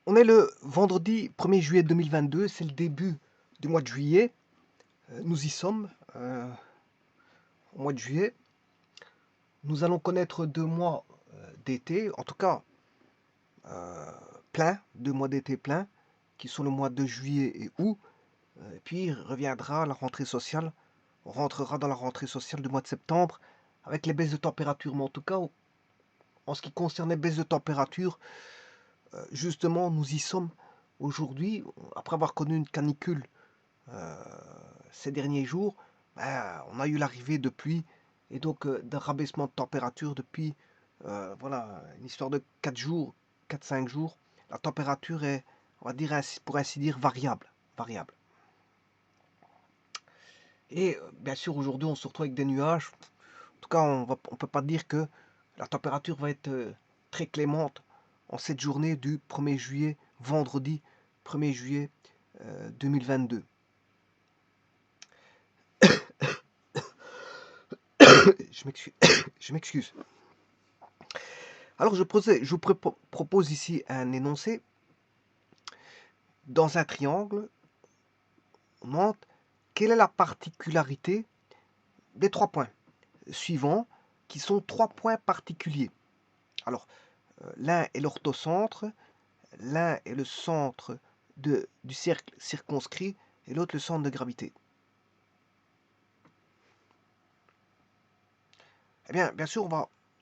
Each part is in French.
On est le vendredi 1er juillet 2022, c'est le début du mois de juillet. Nous y sommes, au mois de juillet. Nous allons connaître 2 mois d'été, en tout cas plein, 2 mois d'été pleins, qui sont le mois de juillet et août. Et puis reviendra la rentrée sociale. On rentrera dans la rentrée sociale du mois de septembre avec les baisses de température. Mais en tout cas, en ce qui concerne les baisses de température, justement, nous y sommes aujourd'hui, après avoir connu une canicule ces derniers jours. On a eu l'arrivée de pluie et donc d'un rabaissement de température depuis, voilà, une histoire de 4 jours, 4-5 jours. La température est, on va dire, pour ainsi dire, variable. Variable. Et bien sûr, aujourd'hui, on se retrouve avec des nuages. En tout cas, on ne peut pas dire que la température va être très clémente en cette journée du 1er juillet, vendredi 1er juillet 2022. Je m'excuse. Je m'excuse. Alors, je vous propose ici un énoncé. Dans un triangle, on montre quelle est la particularité des 3 points suivants, qui sont 3 points particuliers. Alors, l'un est l'orthocentre, l'un est le centre du cercle circonscrit, et l'autre le centre de gravité. Eh bien, bien sûr,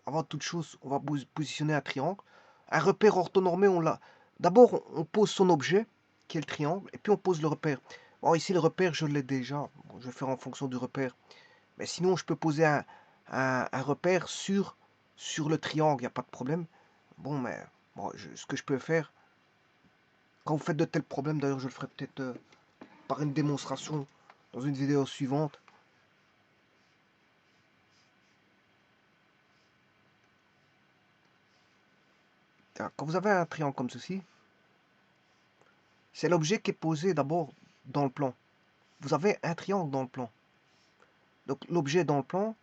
avant toute chose, on va positionner un triangle. Un repère orthonormé, on l'a. D'abord, on pose son objet, qui est le triangle, et puis on pose le repère. Bon, ici, le repère, je l'ai déjà. Bon, je vais faire en fonction du repère. Mais sinon, je peux poser un repère sur le triangle, il n'y a pas de problème. Bon, mais bon, ce que je peux faire, quand vous faites de tels problèmes, d'ailleurs, je le ferai peut-être par une démonstration dans une vidéo suivante. Quand vous avez un triangle comme ceci, c'est l'objet qui est posé d'abord dans le plan. Vous avez un triangle dans le plan. Donc l'objet dans le plan,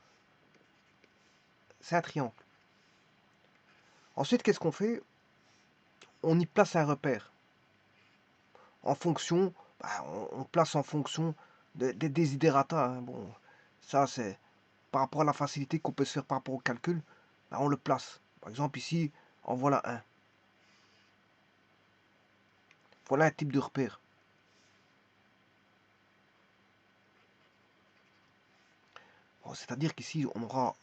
c'est un triangle. Ensuite, qu'est-ce qu'on fait? On y place un repère. En fonction, on place en fonction des desiderata. Hein. Bon, ça c'est par rapport à la facilité qu'on peut se faire par rapport au calcul, on le place. Par exemple ici, en voilà un. Voilà un type de repère. Bon, c'est-à-dire qu'ici, on aura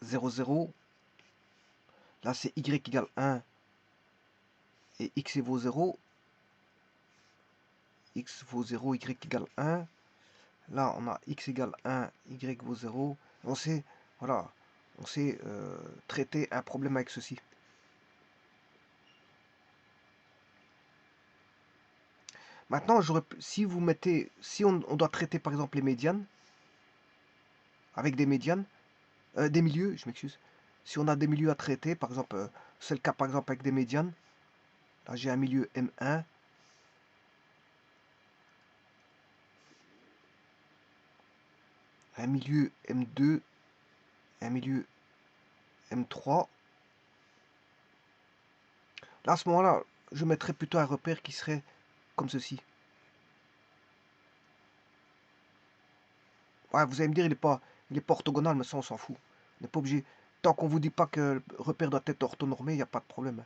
0, 0. Là, c'est y égale 1 et x vaut 0. X vaut 0, y égale 1. Là, on a x égale 1, y vaut 0. On sait, voilà, on sait traiter un problème avec ceci. Maintenant, si vous mettez, si on doit traiter par exemple les médianes, avec des médianes, des milieux, je m'excuse. Si on a des milieux à traiter, par exemple, c'est le cas par exemple avec des médianes. Là, j'ai un milieu M1. Un milieu M2. Un milieu M3. Là, à ce moment-là, je mettrais plutôt un repère qui serait comme ceci. Ouais, vous allez me dire, il est pas orthogonal, mais ça, on s'en fout. On n'est pas obligé. Tant qu'on vous dit pas que le repère doit être orthonormé, il n'y a pas de problème.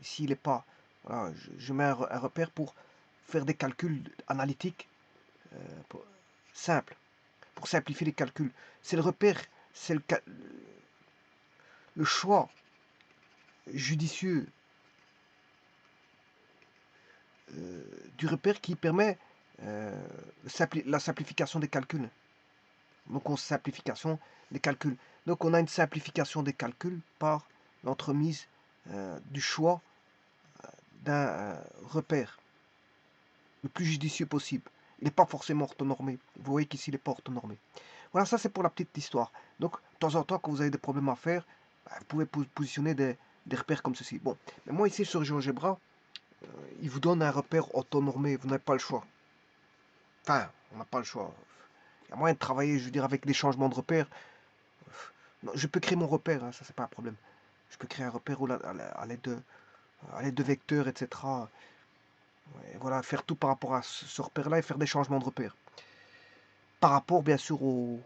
Ici, il n'est pas. Voilà, je mets un repère pour faire des calculs analytiques simples, pour simplifier les calculs. C'est le repère, c'est le choix judicieux du repère qui permet la simplification des calculs. Donc, simplification des calculs. Donc, on a une simplification des calculs par l'entremise du choix d'un repère le plus judicieux possible. Il n'est pas forcément orthonormé. Vous voyez qu'ici, il n'est pas orthonormé. Voilà, ça c'est pour la petite histoire. Donc, de temps en temps, quand vous avez des problèmes à faire, vous pouvez positionner des repères comme ceci. Bon, mais moi ici sur GeoGebra, il vous donne un repère orthonormé. Vous n'avez pas le choix. Enfin, on n'a pas le choix. Il y a moyen de travailler, je veux dire, avec des changements de repères. Non, je peux créer mon repère, hein, ça c'est pas un problème. Je peux créer un repère à l'aide à de vecteurs, etc. Et voilà, faire tout par rapport à ce repère-là et faire des changements de repère. Par rapport, bien sûr, au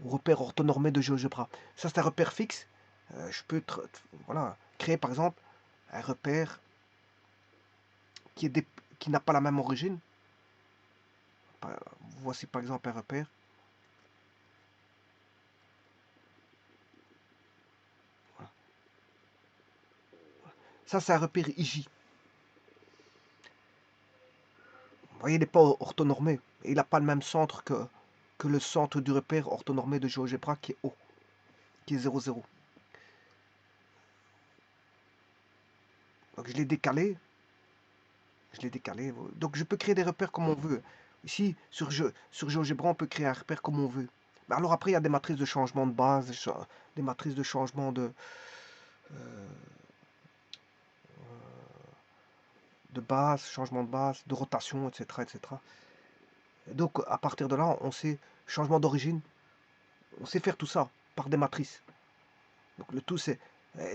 repère orthonormé de GeoGebra. Ça, c'est un repère fixe. Je peux voilà, créer, par exemple, un repère qui n'a pas la même origine. Voici, par exemple, un repère. Voilà. Ça, c'est un repère IJ. Vous voyez, il n'est pas orthonormé. Et il n'a pas le même centre que le centre du repère orthonormé de GeoGebra qui est O, qui est 0, 0. Donc je l'ai décalé. Donc je peux créer des repères comme on veut. Ici, sur GeoGebra, on peut créer un repère comme on veut. Mais alors après, il y a des matrices de changement de base, des matrices de changement de base, changement de base, de rotation, etc. etc. Et donc à partir de là, on sait changement d'origine, on sait faire tout ça par des matrices. Donc le tout c'est.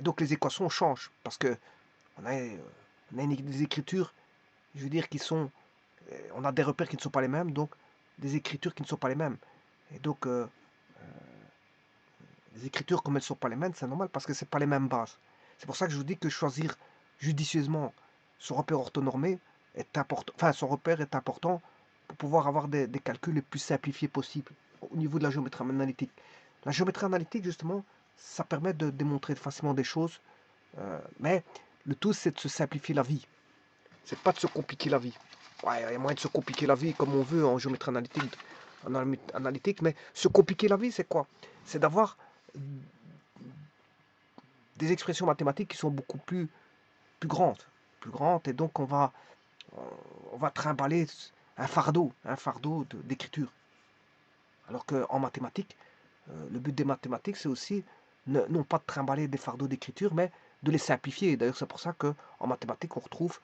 Donc les équations changent parce que on a, des écritures, je veux dire, qui sont. On a des repères qui ne sont pas les mêmes, donc des écritures qui ne sont pas les mêmes. Et donc les écritures, comme elles ne sont pas les mêmes, c'est normal parce que ce n'est pas les mêmes bases. C'est pour ça que je vous dis que choisir judicieusement son repère orthonormé est important. Enfin, son repère est important pour pouvoir avoir des calculs les plus simplifiés possibles au niveau de la géométrie analytique. La géométrie analytique, justement, ça permet de démontrer facilement des choses, mais le tout, c'est de se simplifier la vie. C'est pas de se compliquer la vie. Ouais, il y a moyen de se compliquer la vie comme on veut en géométrie analytique, mais se compliquer la vie, c'est quoi? C'est d'avoir des expressions mathématiques qui sont beaucoup plus grandes. Plus grandes, et donc on va trimballer un fardeau d'écriture. Alors qu'en mathématiques, le but des mathématiques, c'est aussi non pas de trimballer des fardeaux d'écriture, mais de les simplifier. D'ailleurs, c'est pour ça qu'en mathématiques, on retrouve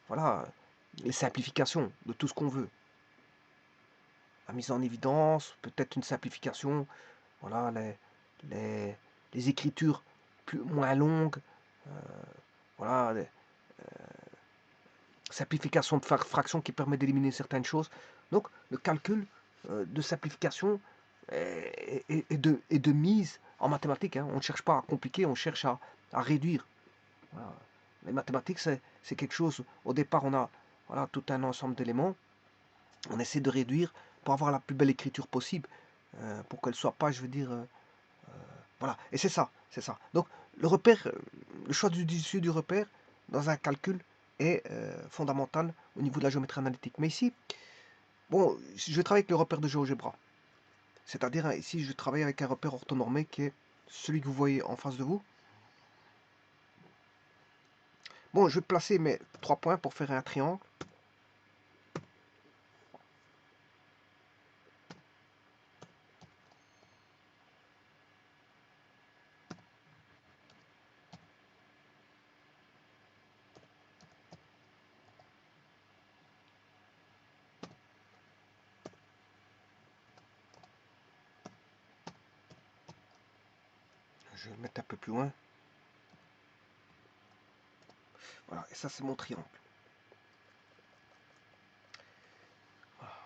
voilà, les simplifications de tout ce qu'on veut. La mise en évidence, peut-être une simplification, voilà, les écritures moins longues, voilà, les simplification de fractions qui permet d'éliminer certaines choses. Donc, le calcul de simplification et de mise en mathématiques. Hein. On ne cherche pas à compliquer, on cherche à réduire. Voilà. Les mathématiques, c'est quelque chose, au départ, on a voilà, tout un ensemble d'éléments. On essaie de réduire pour avoir la plus belle écriture possible, pour qu'elle ne soit pas, je veux dire, voilà. Et c'est ça, c'est ça. Donc, le repère, le choix du repère dans un calcul est fondamental au niveau de la géométrie analytique. Mais ici, bon, je vais travailler avec le repère de GeoGebra. C'est-à-dire, hein, ici, je travaille avec un repère orthonormé qui est celui que vous voyez en face de vous. Bon, je vais placer mes 3 points pour faire un triangle. Je vais le mettre un peu plus loin. Voilà, et ça, c'est mon triangle.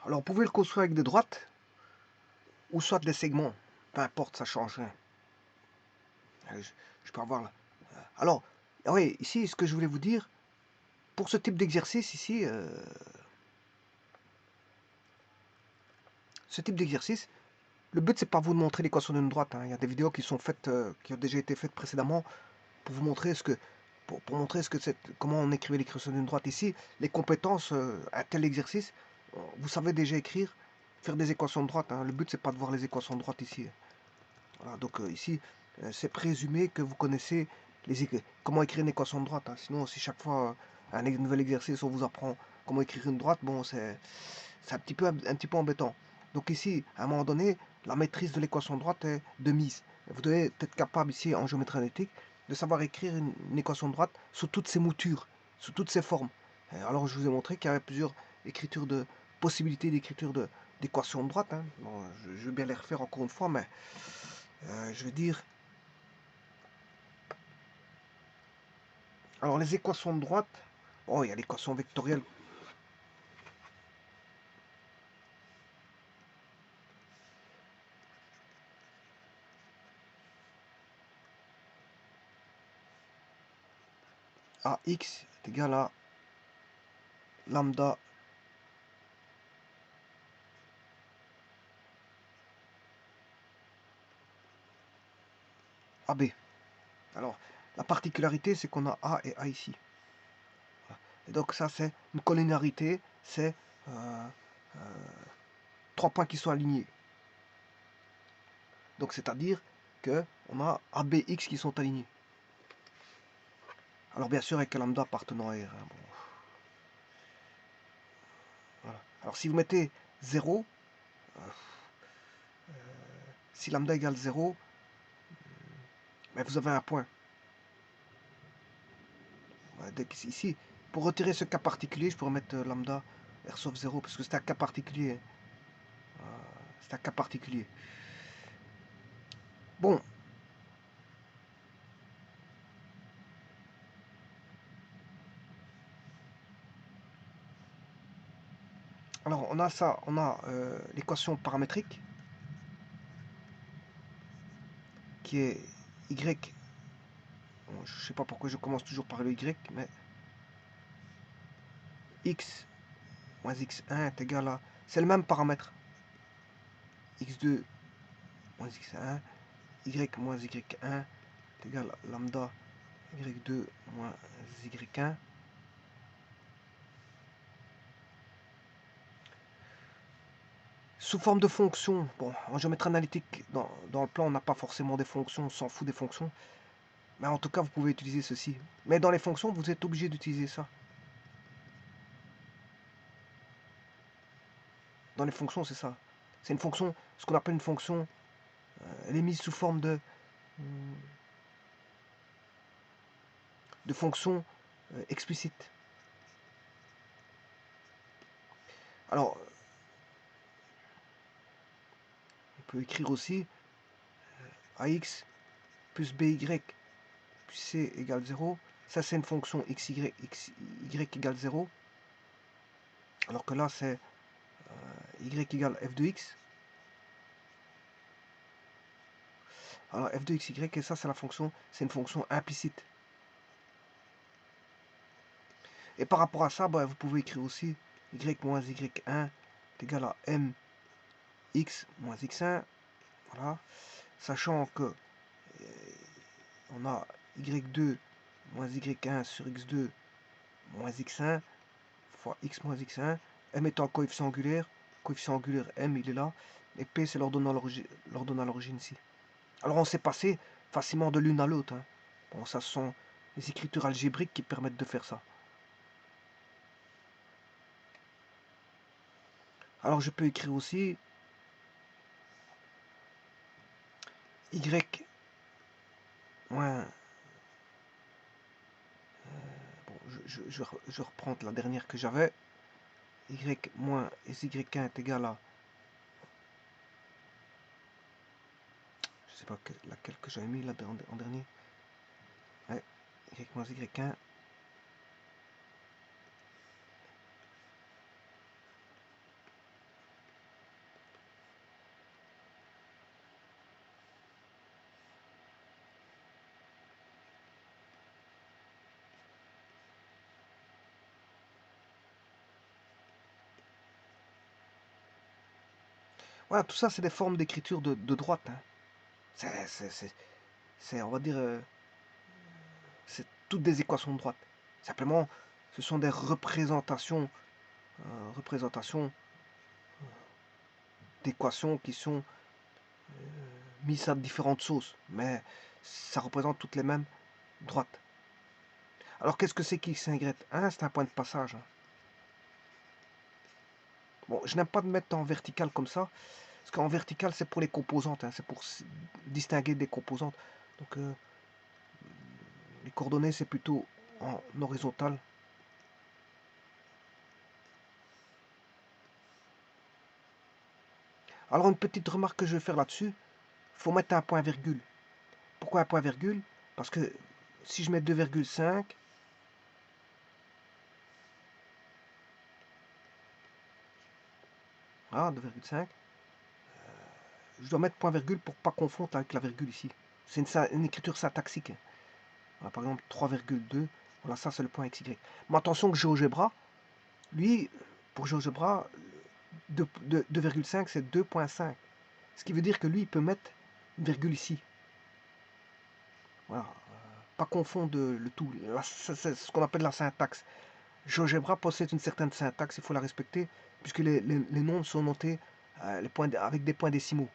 Alors, vous pouvez le construire avec des droites ou soit des segments. Peu importe, ça change rien. Je peux avoir là. Alors, oui, ici, ce que je voulais vous dire, pour ce type d'exercice ici, ce type d'exercice, le but c'est pas vous de montrer l'équation d'une droite. Hein. Il y a des vidéos qui sont faites, qui ont déjà été faites précédemment pour vous montrer pour montrer comment on écrivait l'équation d'une droite. Ici, les compétences à tel exercice, vous savez déjà écrire, faire des équations de droite. Hein. Le but c'est pas de voir les équations de droite ici. Voilà, donc ici, c'est présumé que vous connaissez comment écrire une équation de droite. Hein. Sinon, si chaque fois un nouvel exercice on vous apprend comment écrire une droite, bon, c'est un petit peu embêtant. Donc ici, à un moment donné, la maîtrise de l'équation de droite est de mise. Vous devez être capable ici en géométrie analytique de savoir écrire une équation de droite sous toutes ses moutures, sous toutes ses formes. Alors je vous ai montré qu'il y avait plusieurs possibilités d'écriture d'équations de droite. Hein. Bon, je vais bien les refaire encore une fois, mais je veux dire, Alors les équations de droite, oh, il y a l'équation vectorielle. AX est égal à lambda AB. Alors, la particularité, c'est qu'on a A et A ici. Voilà. Et donc ça, c'est une collinéarité, c'est 3 points qui sont alignés. Donc c'est-à-dire qu'on a ABX qui sont alignés. Alors bien sûr avec lambda appartenant à R. Hein, bon. Voilà. Alors si vous mettez 0, si lambda égale 0, ben, vous avez un point. Ici, pour retirer ce cas particulier, je pourrais mettre lambda R sauf 0, parce que c'est un cas particulier. C'est un cas particulier. Bon. Alors on a ça, on a l'équation paramétrique, qui est y. Bon, je sais pas pourquoi je commence toujours par le y, mais x moins x1 est égal à... C'est le même paramètre. x2 moins x1, y moins y1 est égal à lambda y2 moins y1. Sous forme de fonction, bon, en géométrie analytique, dans le plan, on n'a pas forcément des fonctions, on s'en fout des fonctions. Mais en tout cas, vous pouvez utiliser ceci. Mais dans les fonctions, vous êtes obligé d'utiliser ça. Dans les fonctions, c'est ça. C'est une fonction, ce qu'on appelle une fonction, elle est mise sous forme de fonction explicite. Alors, on peut écrire aussi ax plus by plus c égale 0. Ça, c'est une fonction xy égale 0. Alors que là, c'est y égale f de x. Alors, f de x, y, et ça, c'est la fonction, c'est une fonction implicite. Et par rapport à ça, bah, vous pouvez écrire aussi y moins y1 est égal à m x moins x1. Voilà. Sachant que on a y2 moins y1 sur x2 moins x1 fois x moins x1. M étant coefficient angulaire m il est là. Et p c'est l'ordonnée à l'origine ici. Alors on s'est passé facilement de l'une à l'autre. Hein. Bon, ça ce sont les écritures algébriques qui permettent de faire ça. Alors je peux écrire aussi y moins... bon, je reprends la dernière que j'avais. Y moins y1 est égal à... Je sais pas laquelle que j'avais mis là en dernier. Ouais, y moins y1. Voilà, tout ça c'est des formes d'écriture de droite. Hein. C'est, on va dire, c'est toutes des équations de droite. Simplement, ce sont des représentations d'équations qui sont mises à différentes sauces, mais ça représente toutes les mêmes droites. Alors qu'est-ce que c'est x, y? C'est un point de passage. Hein. Bon, je n'aime pas de mettre en vertical comme ça, parce qu'en vertical c'est pour les composantes, hein, c'est pour distinguer des composantes. Donc les coordonnées c'est plutôt en horizontal. Alors une petite remarque que je vais faire là-dessus, il faut mettre un point virgule. Pourquoi un point virgule? Parce que si je mets 2,5, Voilà, 2,5. Je dois mettre point virgule pour pas confondre avec la virgule ici. C'est une écriture syntaxique. Voilà, par exemple, 3,2. Voilà, ça c'est le point XY. Mais attention que GeoGebra, lui, pour GeoGebra, 2,5 c'est 2,5. Ce qui veut dire que lui, il peut mettre une virgule ici. Voilà. Pas confondre le tout. C'est ce qu'on appelle la syntaxe. GeoGebra possède une certaine syntaxe, il faut la respecter, puisque les nombres sont notés avec des points décimaux,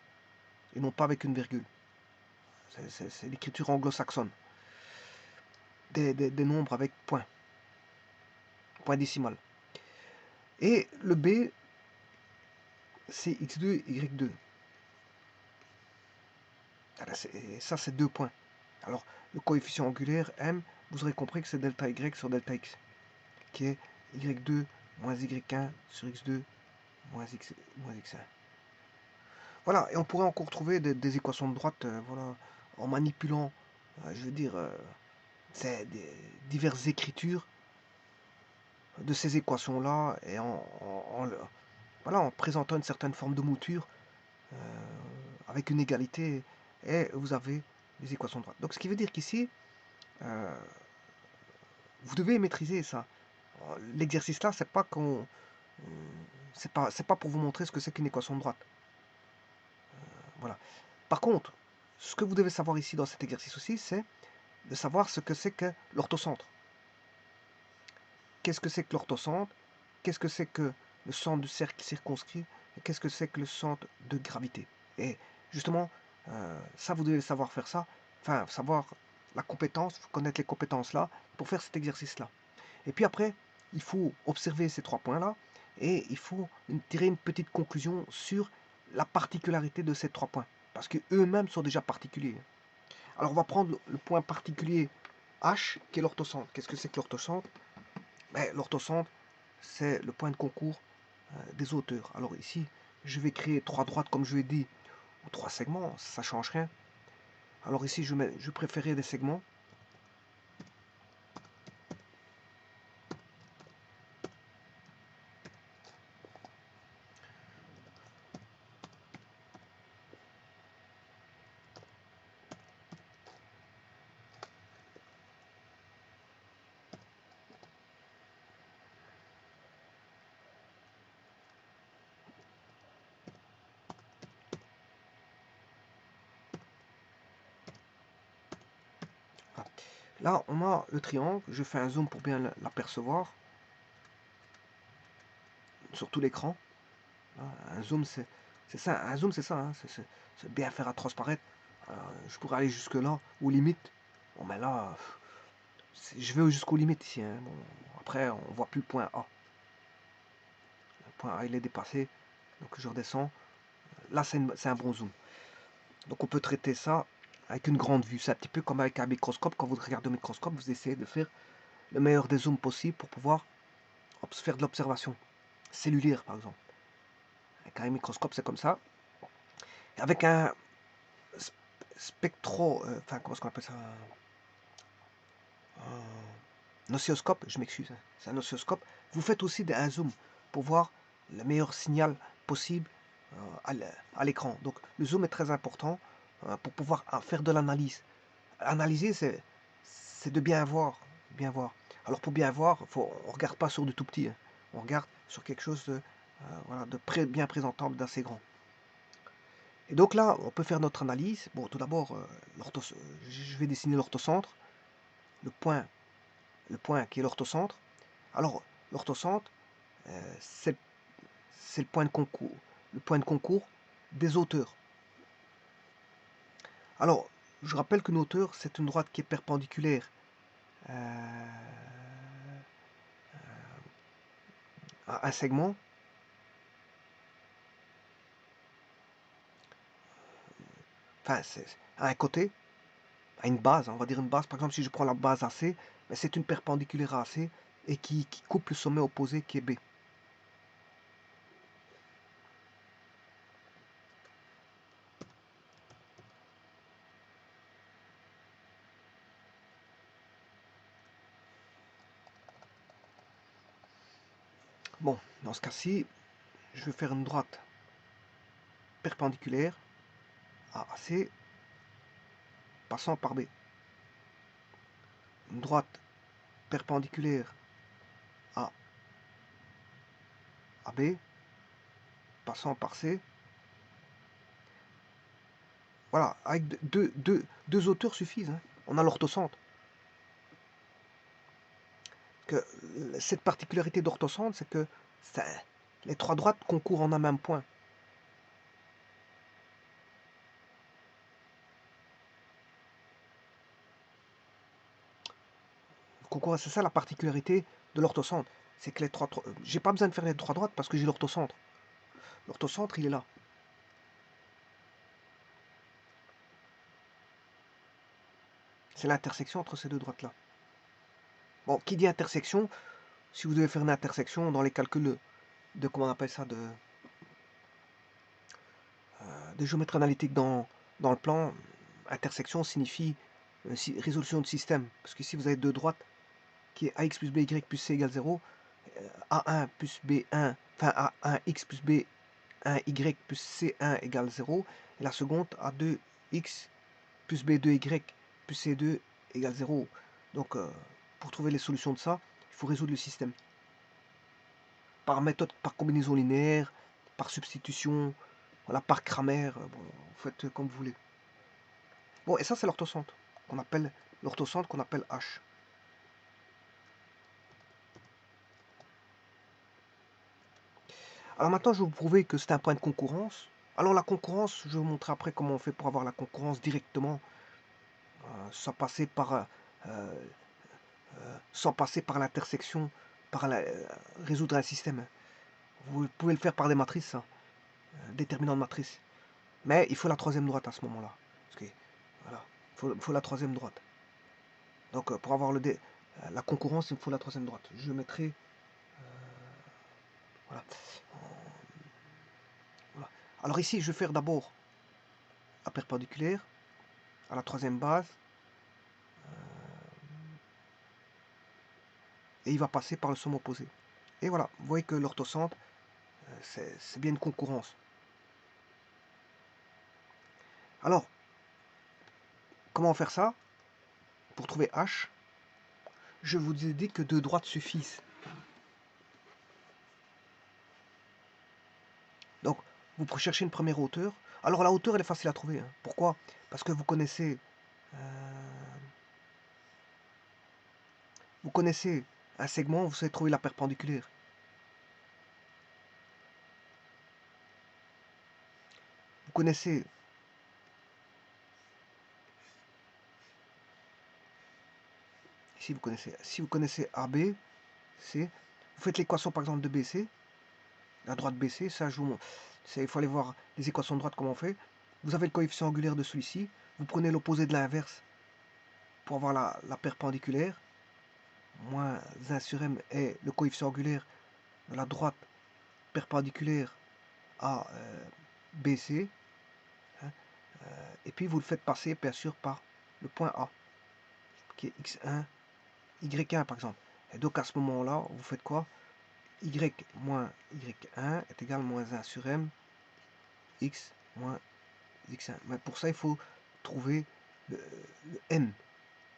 et non pas avec une virgule. C'est l'écriture anglo-saxonne. Des nombres avec point décimal. Et le B, c'est x2, y2. Ça, c'est 2 points. Alors, le coefficient angulaire, m, vous aurez compris que c'est delta y sur delta x, qui est y2 moins y1 sur x2 moins x1. Voilà, et on pourrait encore trouver des équations de droite, voilà, en manipulant, je veux dire, diverses écritures de ces équations-là, et voilà, en présentant une certaine forme de mouture, avec une égalité, et vous avez les équations de droite. Donc ce qui veut dire qu'ici, vous devez maîtriser ça. L'exercice là, c'est pas qu'on, c'est pas pour vous montrer ce que c'est qu'une équation de droite. Voilà. Par contre, ce que vous devez savoir ici dans cet exercice aussi, c'est de savoir ce que c'est que l'orthocentre. Qu'est-ce que c'est que l'orthocentre? Qu'est-ce que c'est que le centre du cercle circonscrit? Et qu'est-ce que c'est que le centre de gravité? Et justement, ça, vous devez savoir faire ça, enfin, savoir la compétence, connaître les compétences là, pour faire cet exercice-là. Et puis après, il faut observer ces 3 points-là, et il faut tirer une petite conclusion sur la particularité de ces 3 points, parce qu'eux-mêmes sont déjà particuliers. Alors on va prendre le point particulier H, qui est l'orthocentre. Qu'est-ce que c'est que l'orthocentre? Ben, l'orthocentre, c'est le point de concours des hauteurs. Alors ici, je vais créer 3 droites, comme je l'ai dit, ou 3 segments, ça ne change rien. Alors ici, je préférais des segments. Là, on a le triangle. Je fais un zoom pour bien l'apercevoir sur tout l'écran. Un zoom, c'est ça. Un zoom, c'est ça. Hein. C'est bien faire à transparaître. Je pourrais aller jusque là, aux limites. Bon, mais là, je vais jusqu'aux limites ici. Hein. Bon, après, on voit plus le point A. Le point A, il est dépassé. Donc, je redescends. Là, c'est un bon zoom. Donc, on peut traiter ça avec une grande vue. C'est un petit peu comme avec un microscope. Quand vous regardez au microscope, vous essayez de faire le meilleur des zooms possible pour pouvoir faire de l'observation cellulaire, par exemple. Avec un microscope, c'est comme ça. Avec un spectro... enfin, comment est-ce qu'on appelle ça? Un oscilloscope, je m'excuse. Hein. C'est un oscilloscope. Vous faites aussi un zoom pour voir le meilleur signal possible à l'écran. Donc, le zoom est très important pour pouvoir faire de l'analyse. Analyser, c'est de bien voir. Bien voir. Alors, pour bien voir, on ne regarde pas sur du tout petit. Hein. On regarde sur quelque chose de, voilà, bien présentable, d'assez grand. Et donc là, on peut faire notre analyse. Bon, tout d'abord, je vais dessiner l'orthocentre, le point qui est l'orthocentre. Alors, l'orthocentre, c'est le point de concours des hauteurs. Alors, je rappelle qu'une hauteur, c'est une droite qui est perpendiculaire à un segment. Enfin, c'est à un côté, à une base, on va dire une base. Par exemple, si je prends la base AC, ben, c'est une perpendiculaire à AC et qui coupe le sommet opposé qui est B. Bon, dans ce cas-ci, je vais faire une droite perpendiculaire à AC passant par B. Une droite perpendiculaire à AB passant par C. Voilà, avec deux auteurs suffisent. Hein. On a l'orthocentre. Cette particularité d'orthocentre, c'est que les trois droites concourent en un même point. C'est ça la particularité de l'orthocentre. C'est que les trois... J'ai pas besoin de faire les trois droites parce que j'ai l'orthocentre. L'orthocentre, il est là. C'est l'intersection entre ces deux droites-là. Bon, qui dit intersection, si vous devez faire une intersection dans les calculs de comment on appelle ça, de géométrie analytique dans le plan, intersection signifie résolution de système. Parce qu'ici, vous avez deux droites qui est ax plus by plus c égale 0, a1 plus b1, enfin a1x plus b1y plus c1 égale 0, et la seconde a2x plus b2y plus c2 égale 0. Donc, pour trouver les solutions de ça, il faut résoudre le système. Par méthode, par combinaison linéaire, par substitution, voilà, par Cramer, bon, vous faites comme vous voulez. Bon, et ça, c'est l'orthocentre, qu'on appelle H. Alors maintenant, je vais vous prouver que c'est un point de concurrence. Alors la concurrence, je vais vous montrer après comment on fait pour avoir la concurrence directement, sans passer par l'intersection, résoudre un système. Vous pouvez le faire par des matrices, ça, déterminant de matrice. Mais il faut la troisième droite à ce moment-là. Parce que, voilà, il faut la troisième droite. Donc pour avoir la concurrence, il me faut la troisième droite. Je mettrai... voilà. Voilà. Alors ici, je vais faire d'abord la perpendiculaire à la troisième base. Et il va passer par le somme opposé. Et voilà, vous voyez que l'orthocentre, c'est bien une concurrence. Alors, comment faire ça? Pour trouver H, je vous ai dit que deux droites suffisent. Donc, vous cherchez une première hauteur. Alors, la hauteur, elle est facile à trouver. Hein. Pourquoi? Parce que vous connaissez un segment, vous savez trouver la perpendiculaire. Vous connaissez ici, si vous connaissez AB, C, vous faites l'équation par exemple de BC, la droite BC, ça je vous montre. Il faut aller voir les équations de droite comment on fait. Vous avez le coefficient angulaire de celui-ci, vous prenez l'opposé de l'inverse pour avoir la perpendiculaire. Moins 1 sur m est le coefficient angulaire de la droite perpendiculaire à BC. Hein, et puis vous le faites passer bien sûr par le point A, qui est x1, y1 par exemple. Et donc à ce moment-là, vous faites quoi? Y moins y1 est égal à moins 1 sur m, x moins x1. Mais pour ça, il faut trouver le m.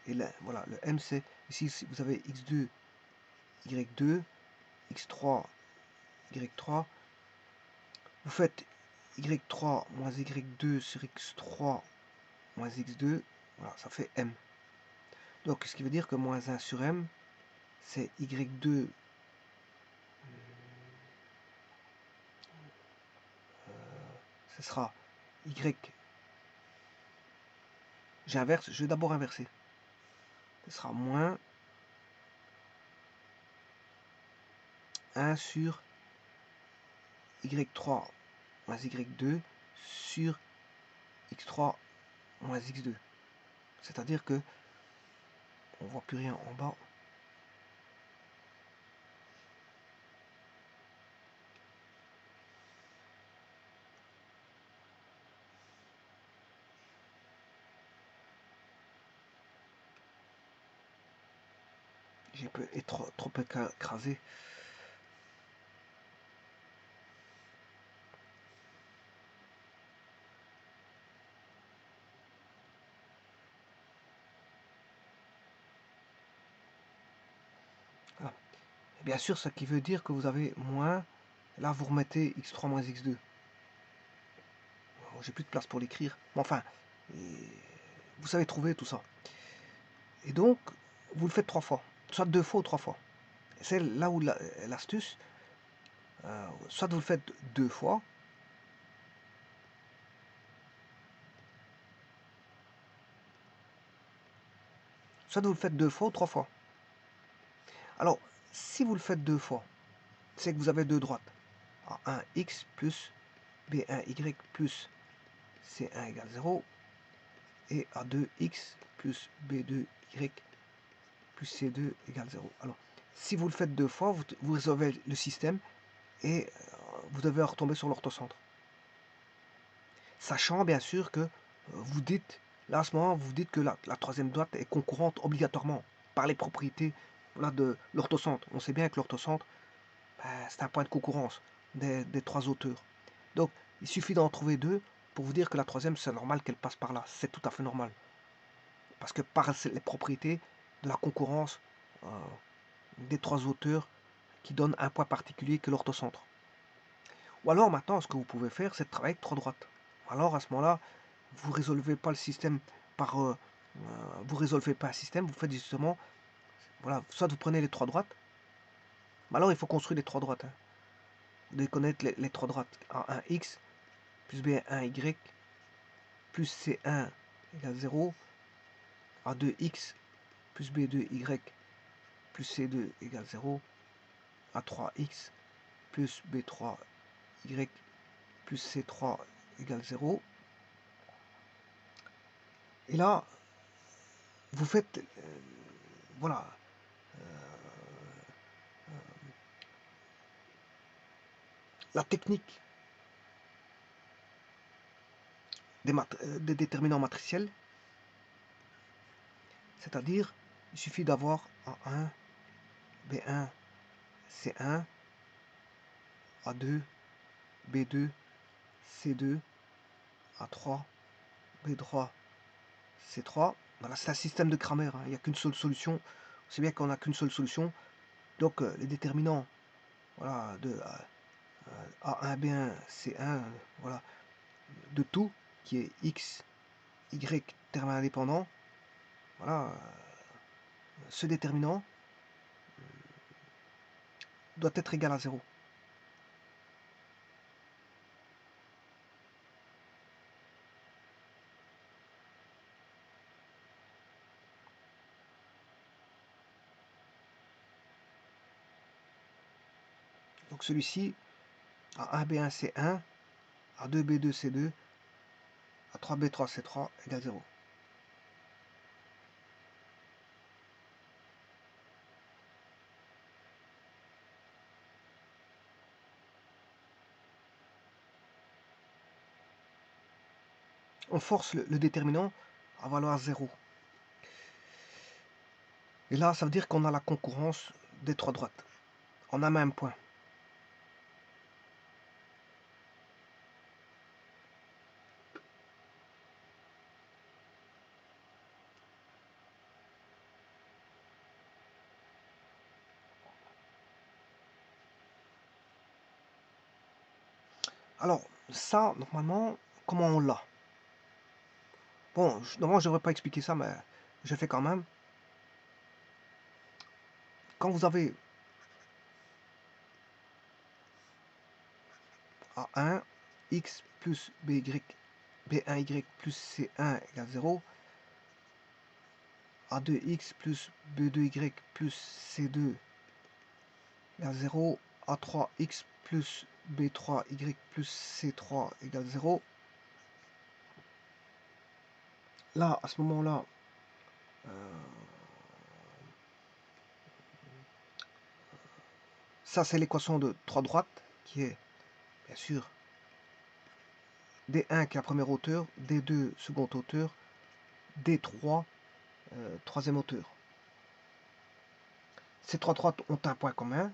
Et là, voilà, le m c'est, ici vous avez x2, y2, x3, y3. Vous faites y3 moins y2 sur x3 moins x2. Voilà, ça fait m. Donc, ce qui veut dire que moins 1 sur m, c'est y2 ce sera y. J'inverse, je vais d'abord inverser. Ce sera moins 1 sur y3 moins y2 sur x3 moins x2. C'est-à-dire que on voit plus rien en bas. J'ai peu trop écrasé. Bien sûr, ce qui veut dire que vous avez moins. Là, vous remettez x3 moins x2. J'ai plus de place pour l'écrire. Mais enfin, vous savez trouver tout ça. Et donc, vous le faites 3 fois. Soit 2 fois ou 3 fois. C'est là où l'astuce. Soit vous le faites 2 fois. Soit vous le faites 2 fois ou 3 fois. Alors, si vous le faites 2 fois, c'est que vous avez deux droites. A1x plus B1y plus C1 égale 0. Et A2x plus B2y plus C2 égale 0. Alors, si vous le faites 2 fois, vous résolvez le système et vous devez retomber sur l'orthocentre. Sachant bien sûr que vous dites, là à ce moment, vous dites que la troisième droite est concurrente obligatoirement par les propriétés de l'orthocentre. On sait bien que l'orthocentre, c'est un point de concurrence des 3 auteurs. Donc, il suffit d'en trouver 2 pour vous dire que la troisième, c'est normal qu'elle passe par là. C'est tout à fait normal. Parce que par les propriétés de la concurrence des 3 auteurs qui donnent un point particulier que l'orthocentre. Ou alors maintenant, ce que vous pouvez faire, c'est de travailler avec 3 droites. Alors à ce moment-là, vous ne résolvez pas le système par... vous résolvez pas un système, vous faites justement... Voilà, soit vous prenez les 3 droites, mais alors il faut construire les 3 droites. Hein. Vous devez connaître les 3 droites. A1x plus B1y plus C1 égale 0. A2x plus B2y plus C2 égale 0. A3x plus B3y plus C3 égale 0. Et là, vous faites, voilà, la technique des déterminants matriciels, c'est-à-dire, il suffit d'avoir A1, B1, C1, A2, B2, C2, A3, B3, C3. Voilà, c'est un système de Cramer, hein. Il n'y a qu'une seule solution. C'est bien qu'on n'a qu'une seule solution. Donc, les déterminants voilà, de A1, B1, C1, voilà, de tout, qui est X, Y, terme indépendant, voilà, ce déterminant doit être égal à 0. Donc celui-ci, A1, B1, C1, A2, B2, C2, A3, B3, C3 égale 0. On force le déterminant à valoir 0. Et là, ça veut dire qu'on a la concurrence des 3 droites. On a même point. Alors, ça, normalement, comment on l'a? Bon, normalement, je ne devrais pas expliquer ça, mais je fais quand même. Quand vous avez A1, X plus BY, B1Y plus C1 égale 0, A2X plus B2Y plus C2 égale 0, A3X plus B3Y plus C3 égale 0. Là, à ce moment-là, ça c'est l'équation de 3 droites qui est, bien sûr, D1 qui est la première hauteur, D2 seconde hauteur, D3 troisième hauteur. Ces 3 droites ont un point commun.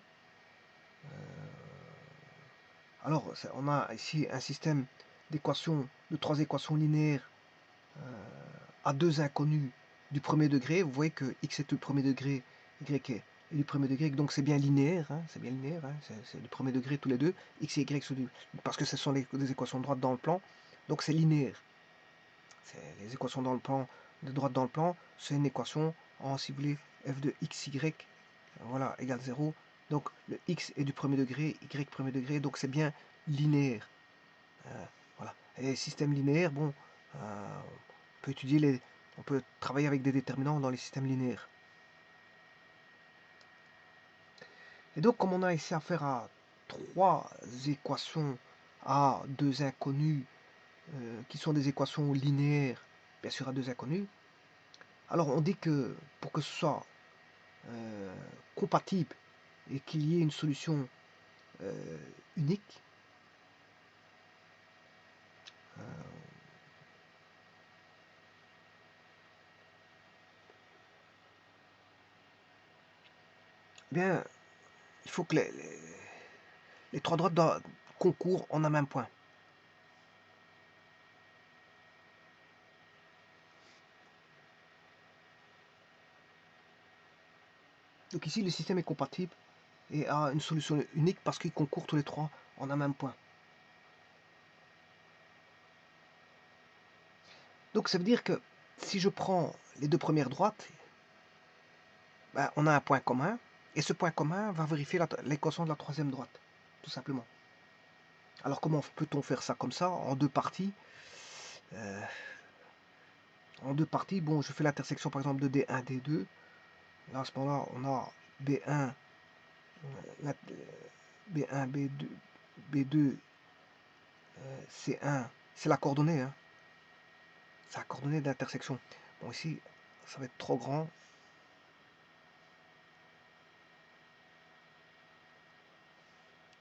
Alors, on a ici un système d'équations, de 3 équations linéaires à 2 inconnus du premier degré. Vous voyez que x est le premier degré, y est et du premier degré, donc c'est bien linéaire, hein, c'est bien linéaire, hein, c'est du premier degré tous les deux, x et y sont parce que ce sont des équations de droite dans le plan, donc c'est linéaire. C'est les équations dans le plan, de droite dans le plan, c'est une équation en, si vous voulez, f de xy, voilà, égale 0. Donc le x est du premier degré, y premier degré, donc c'est bien linéaire. Voilà. Et système linéaire, bon, on peut étudier on peut travailler avec des déterminants dans les systèmes linéaires. Et donc, comme on a ici affaire à trois équations à deux inconnus, qui sont des équations linéaires, bien sûr à deux inconnus, alors on dit que pour que ce soit compatible et qu'il y ait une solution unique, euh, eh bien, il faut que les trois droites concourent en un même point. Donc ici, le système est compatible et a une solution unique parce qu'ils concourent tous les trois en un même point. Donc ça veut dire que si je prends les deux premières droites, ben, on a un point commun, et ce point commun va vérifier l'équation de la troisième droite, tout simplement. Alors comment peut-on faire ça comme ça, en deux parties bon, je fais l'intersection par exemple de D1, D2. Là, à ce moment-là, on a B1, B1, B2, B2, C1, c'est la coordonnée, hein. C'est la coordonnée d'intersection. Bon, ici, ça va être trop grand.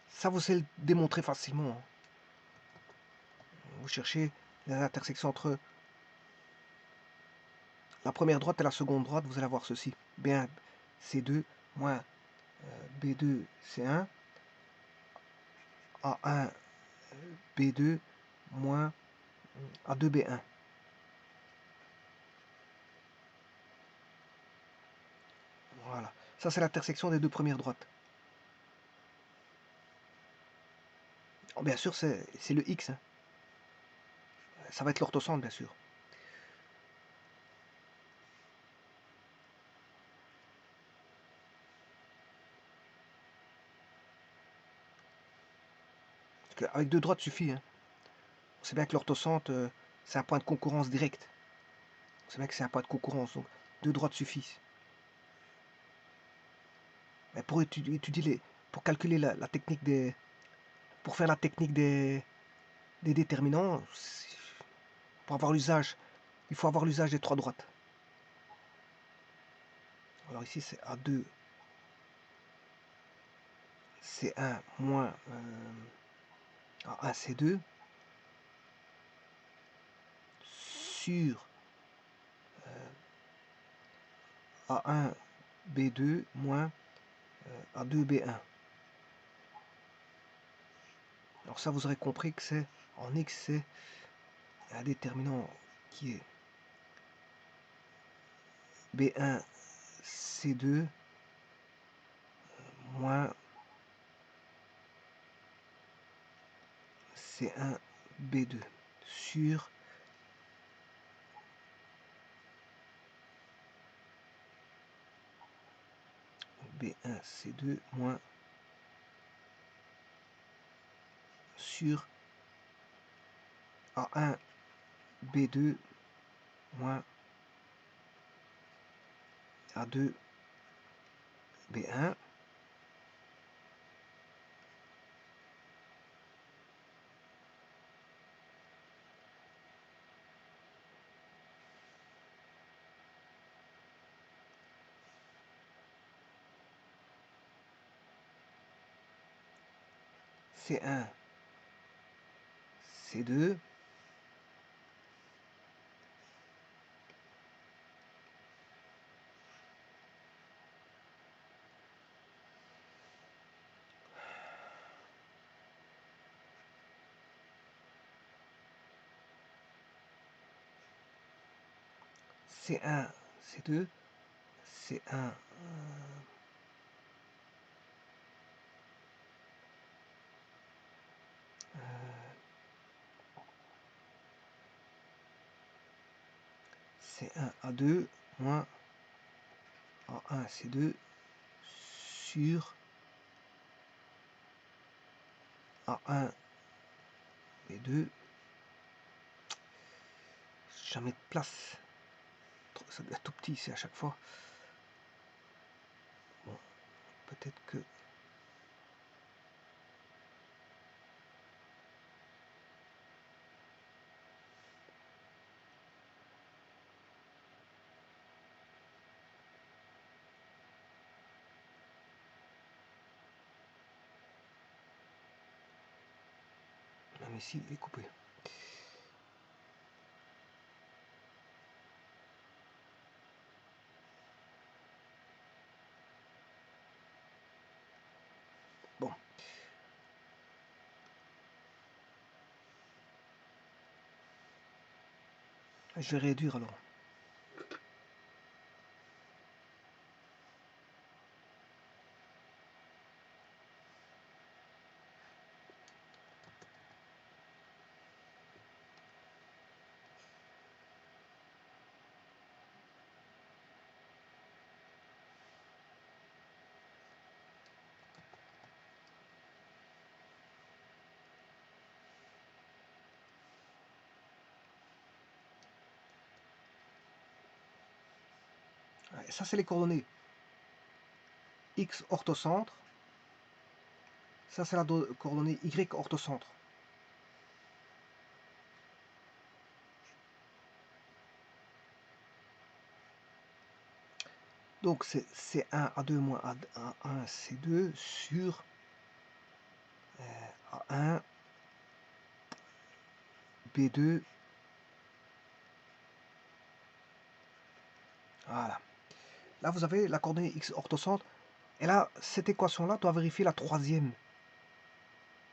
Ça, vous savez le démontrer facilement, hein. Vous cherchez l'intersection entre la première droite et la seconde droite, vous allez avoir ceci. B1, C2, moins B2, C1, A1, B2, moins A2, B1. Voilà. Ça, c'est l'intersection des deux premières droites. Oh, bien sûr, c'est le X, hein. Ça va être l'orthocentre, bien sûr. Avec deux droites suffit, hein. On sait bien que l'orthocentre, c'est un point de concurrence direct. On sait bien que c'est un point de concurrence, donc deux droites suffisent. Mais pour pour calculer la technique pour faire la technique des déterminants, pour avoir l'usage, il faut avoir l'usage des trois droites. Alors ici c'est A2, C1 moins A1, C2 sur A1, B2 moins A2, B1. Alors ça, vous aurez compris que c'est en X, c'est un déterminant qui est B1, C2 moins C1, B2 sur B1, C2 moins sur A1, B2 moins A2, B1. C1, C2 C1, C2, C1, C1 A2 moins A1 C2 sur A1 B2. Jamais de place. Ça doit être tout petit ici à chaque fois. Bon, peut-être que... Même ici, il est coupé. Bon. Je vais réduire alors. Et ça, c'est les coordonnées X orthocentre. Ça, c'est la coordonnée Y orthocentre. Donc, c'est C1 A2 moins A1 C2 sur A1 B2. Voilà. Là, vous avez la coordonnée X orthocentre. Et là, cette équation-là doit vérifier la troisième.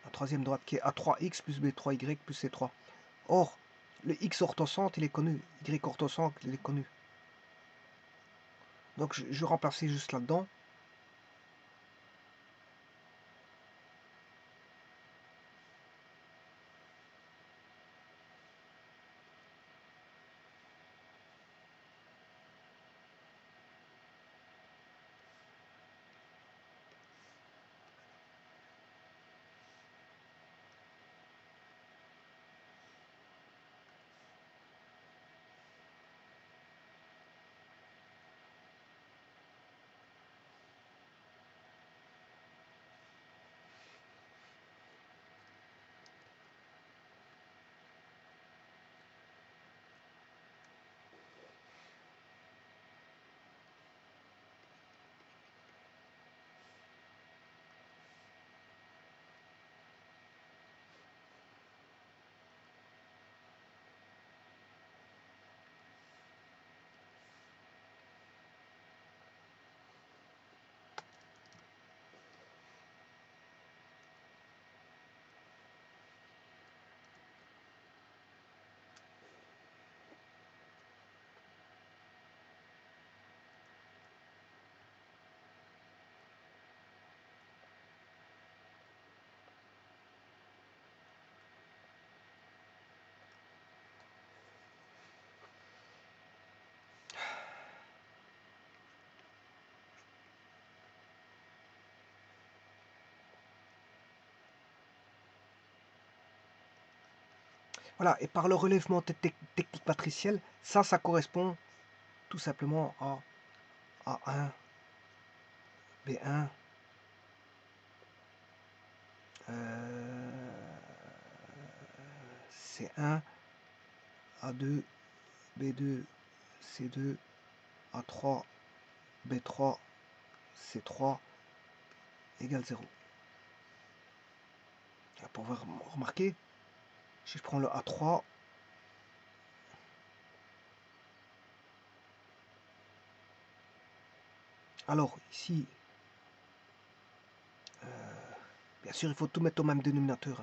La troisième droite qui est A3X plus B3Y plus C3. Or, le X orthocentre, il est connu. Y orthocentre, il est connu. Donc, je remplaçais juste là-dedans. Voilà, et par le relèvement technique matriciel, ça correspond tout simplement à A1, B1, C1, A2, B2, C2, A3, B3, C3 égale 0. Pour remarquer, si je prends le A3, alors ici, bien sûr, il faut tout mettre au même dénominateur.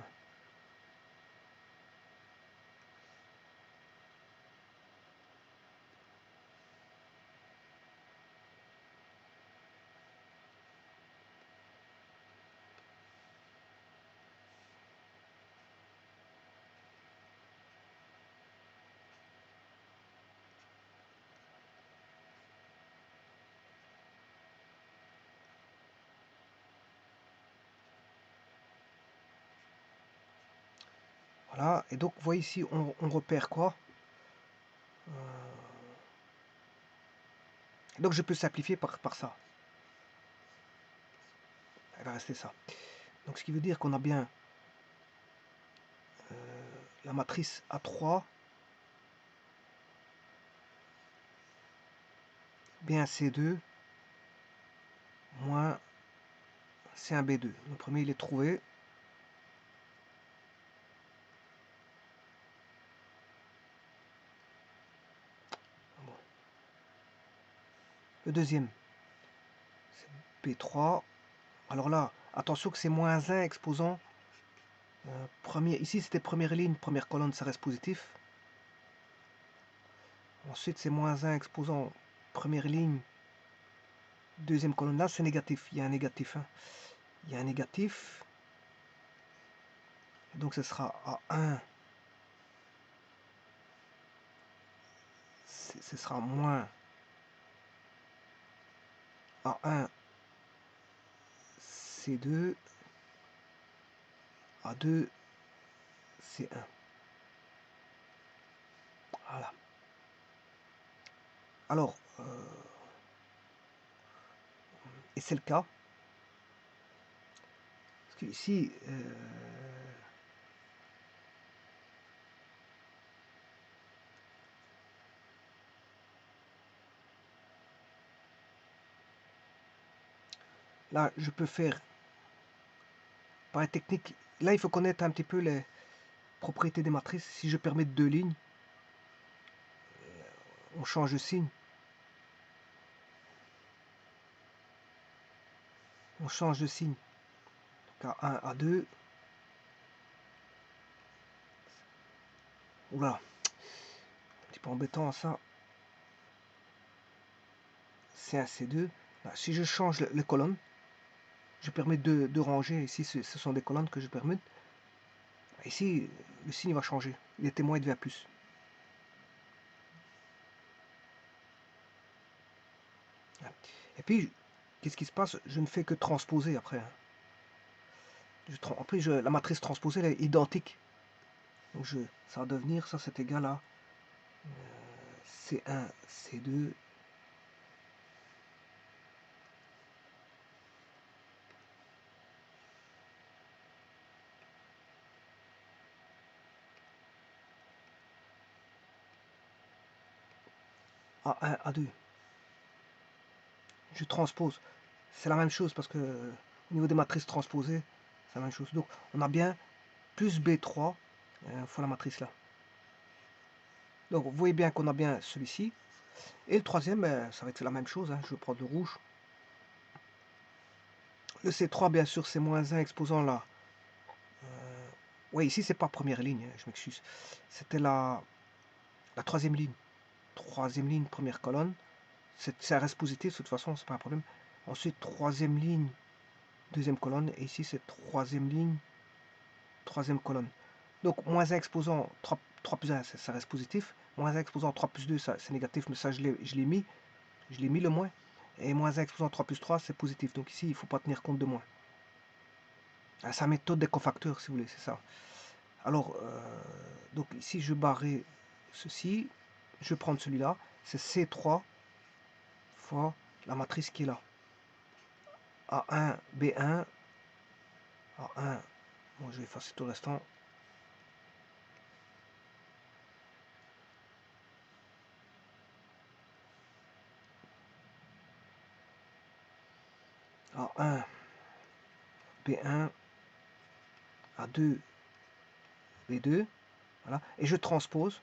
Voilà, et donc vous voyez ici, on repère quoi? Donc je peux simplifier par ça. Elle va rester ça. Donc ce qui veut dire qu'on a bien la matrice A3, bien C2, moins C1B2. Le premier, il est trouvé. Bon. Le deuxième, c'est B3. Alors là, attention que c'est moins 1 exposant. Ici, c'était première ligne, première colonne, ça reste positif. Ensuite, c'est moins 1 exposant première ligne, deuxième colonne. Là, c'est négatif. Il y a un négatif. Hein. Il y a un négatif. Et donc, ce sera A1. Ce sera moins A1 C2 A2 C1. Voilà. Alors, et c'est le cas. Parce que ici, là, je peux faire par technique. Là, il faut connaître un petit peu les propriétés des matrices. Si je permets deux lignes, on change de signe. On change de signe. Donc A1, A2. Oula, un petit peu embêtant ça. C1, C2. Là, si je change les colonnes, je permets de ranger. Ici, ce sont des colonnes que je permets. Ici, le signe va changer. Il était moins, il devient plus. Et puis, qu'est-ce qui se passe? Je ne fais que transposer après. Après, la matrice transposée elle est identique. Donc ça va devenir, ça c'est égal à C1, C2. A1, A2. Je transpose. C'est la même chose parce que au niveau des matrices transposées, c'est la même chose. Donc on a bien plus B3 fois la matrice là. Donc vous voyez bien qu'on a bien celui-ci. Et le troisième, ça va être la même chose. Hein. Je vais prendre le rouge. Le C3, bien sûr, c'est moins 1 exposant là. Oui, ici, c'est pas première ligne, je m'excuse. C'était la troisième ligne. Troisième ligne, première colonne. Ça reste positif, de toute façon, c'est pas un problème. Ensuite, troisième ligne, deuxième colonne. Et ici, c'est troisième ligne, troisième colonne. Donc, moins 1 exposant 3 plus 1, ça reste positif. Moins 1 exposant 3 plus 2, c'est négatif, mais ça, je l'ai mis. Je l'ai mis le moins. Et moins 1 exposant 3 plus 3, c'est positif. Donc ici, il ne faut pas tenir compte de moins. C'est la méthode des cofacteurs, si vous voulez, c'est ça. Alors, donc ici, je barrais ceci. Je vais prendre celui-là. C'est C3 fois la matrice qui est là. A1, B1, A1. Bon, je vais effacer tout le restant. A1, B1, A2, B2. Voilà. Et je transpose.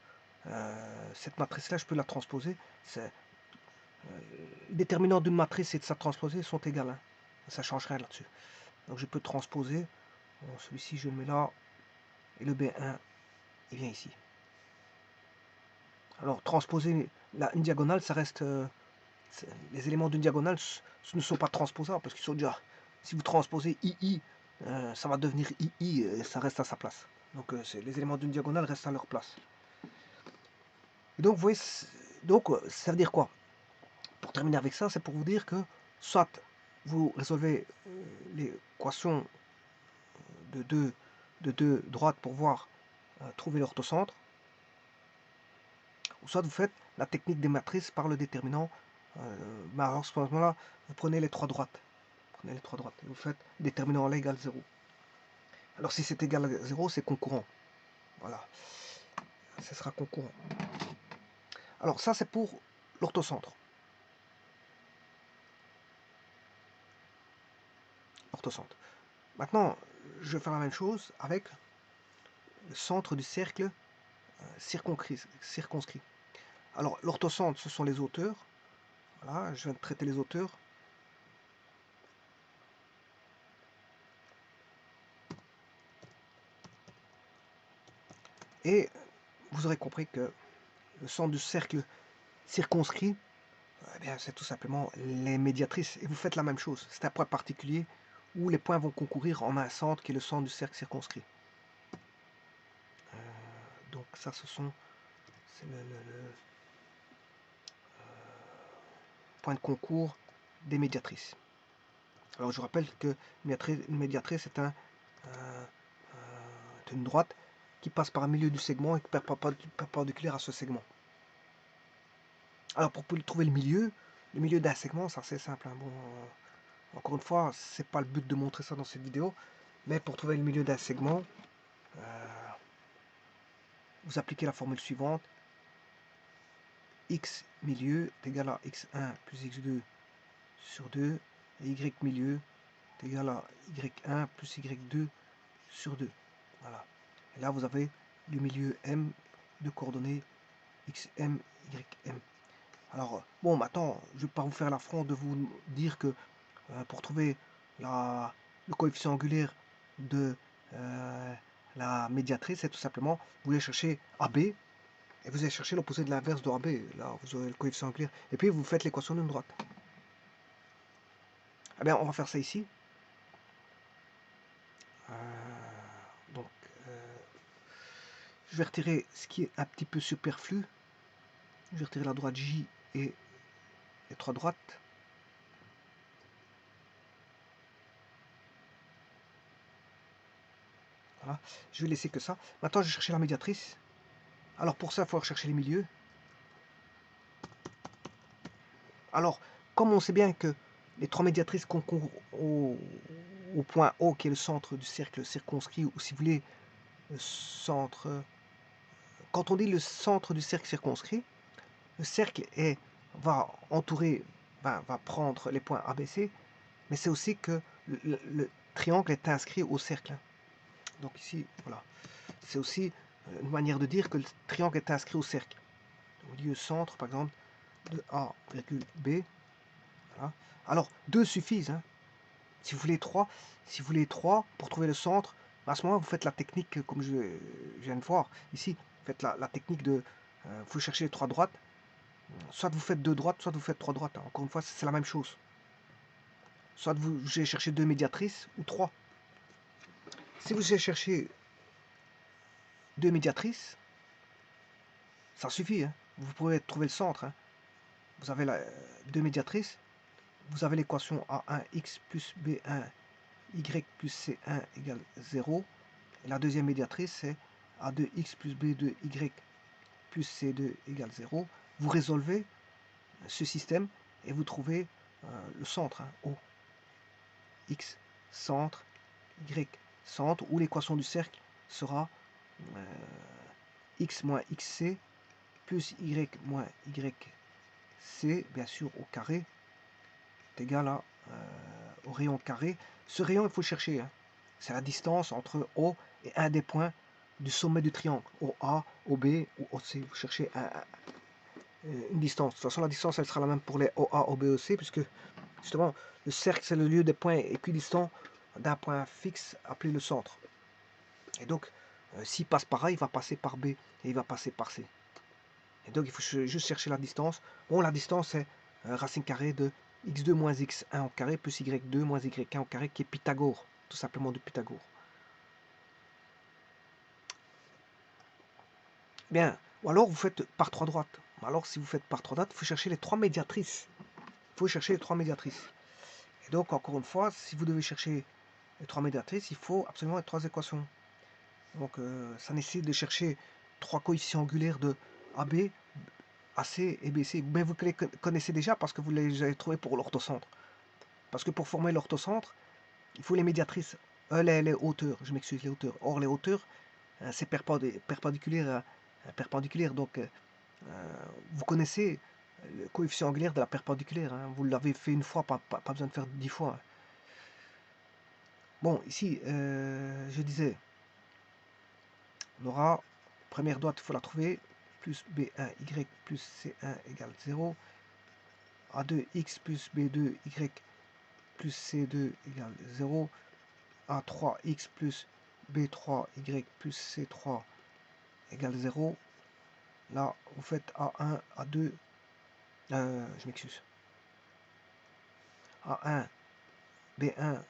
Cette matrice-là, je peux la transposer. Les déterminants d'une matrice et de sa transposée sont égales. Hein. Ça ne change rien là-dessus. Donc je peux transposer. Bon, celui-ci, je le mets là. Et le B1, il vient ici. Alors, transposer une diagonale, ça reste... les éléments d'une diagonale ne sont pas transposables parce qu'ils sont déjà... Si vous transposez II, ça va devenir II et ça reste à sa place. Donc, les éléments d'une diagonale restent à leur place. Et donc, vous voyez... Donc, ça veut dire quoi? Pour terminer avec ça, c'est pour vous dire que soit vous résolvez l'équation de deux droites pour voir trouver l'orthocentre, ou soit vous faites la technique des matrices par le déterminant. Alors à ce moment-là, vous prenez les trois droites. Prenez les trois droites et vous faites déterminant là égale 0. Alors si c'est égal à 0, c'est concurrent. Voilà. Ce sera concurrent. Alors ça, c'est pour l'orthocentre. Orthocentre. Maintenant, je vais faire la même chose avec le centre du cercle circonscrit. Alors, l'orthocentre, ce sont les hauteurs. Voilà, je viens de traiter les hauteurs. Et vous aurez compris que le centre du cercle circonscrit, eh bien, c'est tout simplement les médiatrices. Et vous faites la même chose. C'est un point particulier où les points vont concourir en un centre qui est le centre du cercle circonscrit. Donc ça, c'est le point de concours des médiatrices. Alors je vous rappelle que une médiatrice est une droite qui passe par le milieu du segment et qui est perpendiculaire à ce segment. Alors pour trouver le milieu d'un segment, c'est assez simple. Hein. Bon, encore une fois, c'est pas le but de montrer ça dans cette vidéo, mais pour trouver le milieu d'un segment, vous appliquez la formule suivante. X milieu est égal à x1 plus x2 sur 2, et y milieu est égal à y1 plus y2 sur 2. Voilà. Et là, vous avez le milieu M de coordonnées xm, ym. Alors, bon, maintenant, je ne vais pas vous faire l'affront de vous dire que pour trouver le coefficient angulaire de la médiatrice, c'est tout simplement, vous allez chercher AB, et vous allez chercher l'opposé de l'inverse de AB. Là, vous aurez le coefficient angulaire. Et puis, vous faites l'équation d'une droite. Eh bien, on va faire ça ici. Donc, je vais retirer ce qui est un petit peu superflu. Je vais retirer la droite J et les trois droites. Voilà. Je vais laisser que ça. Maintenant, je vais chercher la médiatrice. Alors, pour ça, il faut rechercher les milieux. Alors, comme on sait bien que les trois médiatrices concourent au point O, qui est le centre du cercle circonscrit, ou si vous voulez, le centre... Quand on dit le centre du cercle circonscrit, le cercle va entourer, va prendre les points ABC, mais c'est aussi que le triangle est inscrit au cercle. Donc ici, voilà. C'est aussi une manière de dire que le triangle est inscrit au cercle. Au lieu centre, par exemple, de A, B. Voilà. Alors, 2 suffisent. Hein. Si vous voulez 3 pour trouver le centre, à ce moment-là, vous faites la technique, comme je viens de voir ici, vous faites la technique de... vous cherchez les 3 droites. Soit vous faites 2 droites, soit vous faites 3 droites. Hein. Encore une fois, c'est la même chose. Soit vous allez chercher 2 médiatrices ou 3. Si vous allez chercher 2 médiatrices, ça suffit. Hein. Vous pouvez trouver le centre. Hein. Vous avez 2 médiatrices. Vous avez l'équation A1x plus B1 y plus C1 égale 0. Et la deuxième médiatrice, c'est A2x plus B2y plus C2 égale 0. Vous résolvez ce système et vous trouvez le centre, hein, O. X, centre, Y, centre, où l'équation du cercle sera x moins xc plus y moins yc, bien sûr, au carré, est égal au rayon carré. Ce rayon, il faut le chercher. Hein. C'est la distance entre O et un des points du sommet du triangle. OA, OB ou OC. Vous cherchez une distance. De toute façon, la distance, elle sera la même pour les OA, OB, OC, puisque justement, le cercle, c'est le lieu des points équidistants d'un point fixe appelé le centre. Et donc, s'il passe par A, il va passer par B et il va passer par C. Et donc, il faut juste chercher la distance. Bon, la distance, c'est racine carrée de x2 moins x1 au carré plus y2 moins y1 au carré, qui est Pythagore, tout simplement de Pythagore. Bien, ou alors vous faites par 3 droites. Alors, si vous faites par 3 droites, il faut chercher les 3 médiatrices. Il faut chercher les 3 médiatrices. Et donc, encore une fois, si vous devez chercher les 3 médiatrices, il faut absolument les 3 équations. Donc ça nécessite de chercher trois coefficients angulaires de AB, AC et BC. Mais vous les connaissez déjà parce que vous les avez trouvés pour l'orthocentre. Parce que pour former l'orthocentre, il faut les médiatrices, les hauteurs, je m'excuse, les hauteurs. Or les hauteurs, c'est perpendiculaire, perpendiculaire. Donc vous connaissez le coefficient angulaire de la perpendiculaire. Hein. Vous l'avez fait une fois, pas besoin de faire 10 fois. Hein. Bon, ici, je disais, on aura, première droite, il faut la trouver, plus B1Y plus C1 égale 0, A2X plus B2Y plus C2 égale 0, A3X plus B3Y plus C3 égale 0. Là, vous faites A1, A2, je m'excuse, A1, B1,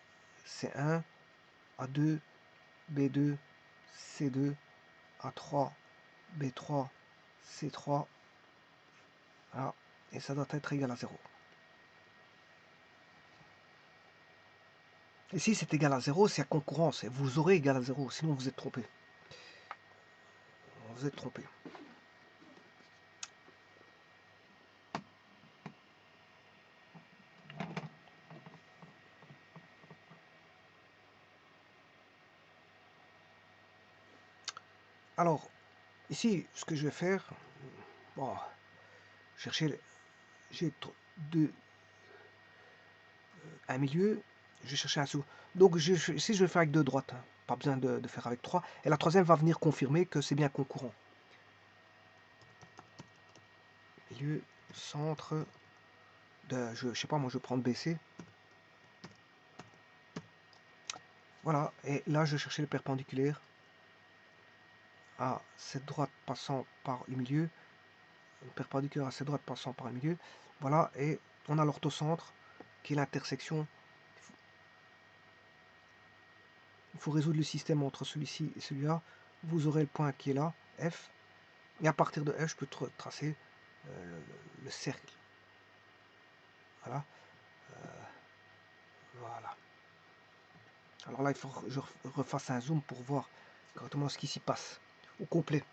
C1, A2, B2, C2, A3, B3, C3, voilà, et ça doit être égal à 0. Et si c'est égal à 0, c'est à concurrence, et vous aurez égal à 0, sinon vous êtes trompé. Vous êtes trompé. Alors, ici, ce que je vais faire, bon, chercher, j'ai un milieu, je vais chercher un sous. Donc ici, je vais faire avec deux droites, hein. Pas besoin de faire avec trois. Et la troisième va venir confirmer que c'est bien concurrent. Milieu, centre, je sais pas, moi je vais prendre BC. Voilà, et là je vais chercher le perpendiculaire à cette droite passant par le milieu, le perpendiculaire à cette droite passant par le milieu. Voilà, et on a l'orthocentre qui est l'intersection. Il faut résoudre le système entre celui-ci et celui-là. Vous aurez le point qui est là, F. Et à partir de F, je peux tracer le cercle. Voilà. Voilà. Alors là, il faut que je refasse un zoom pour voir correctement ce qui s'y passe au complet.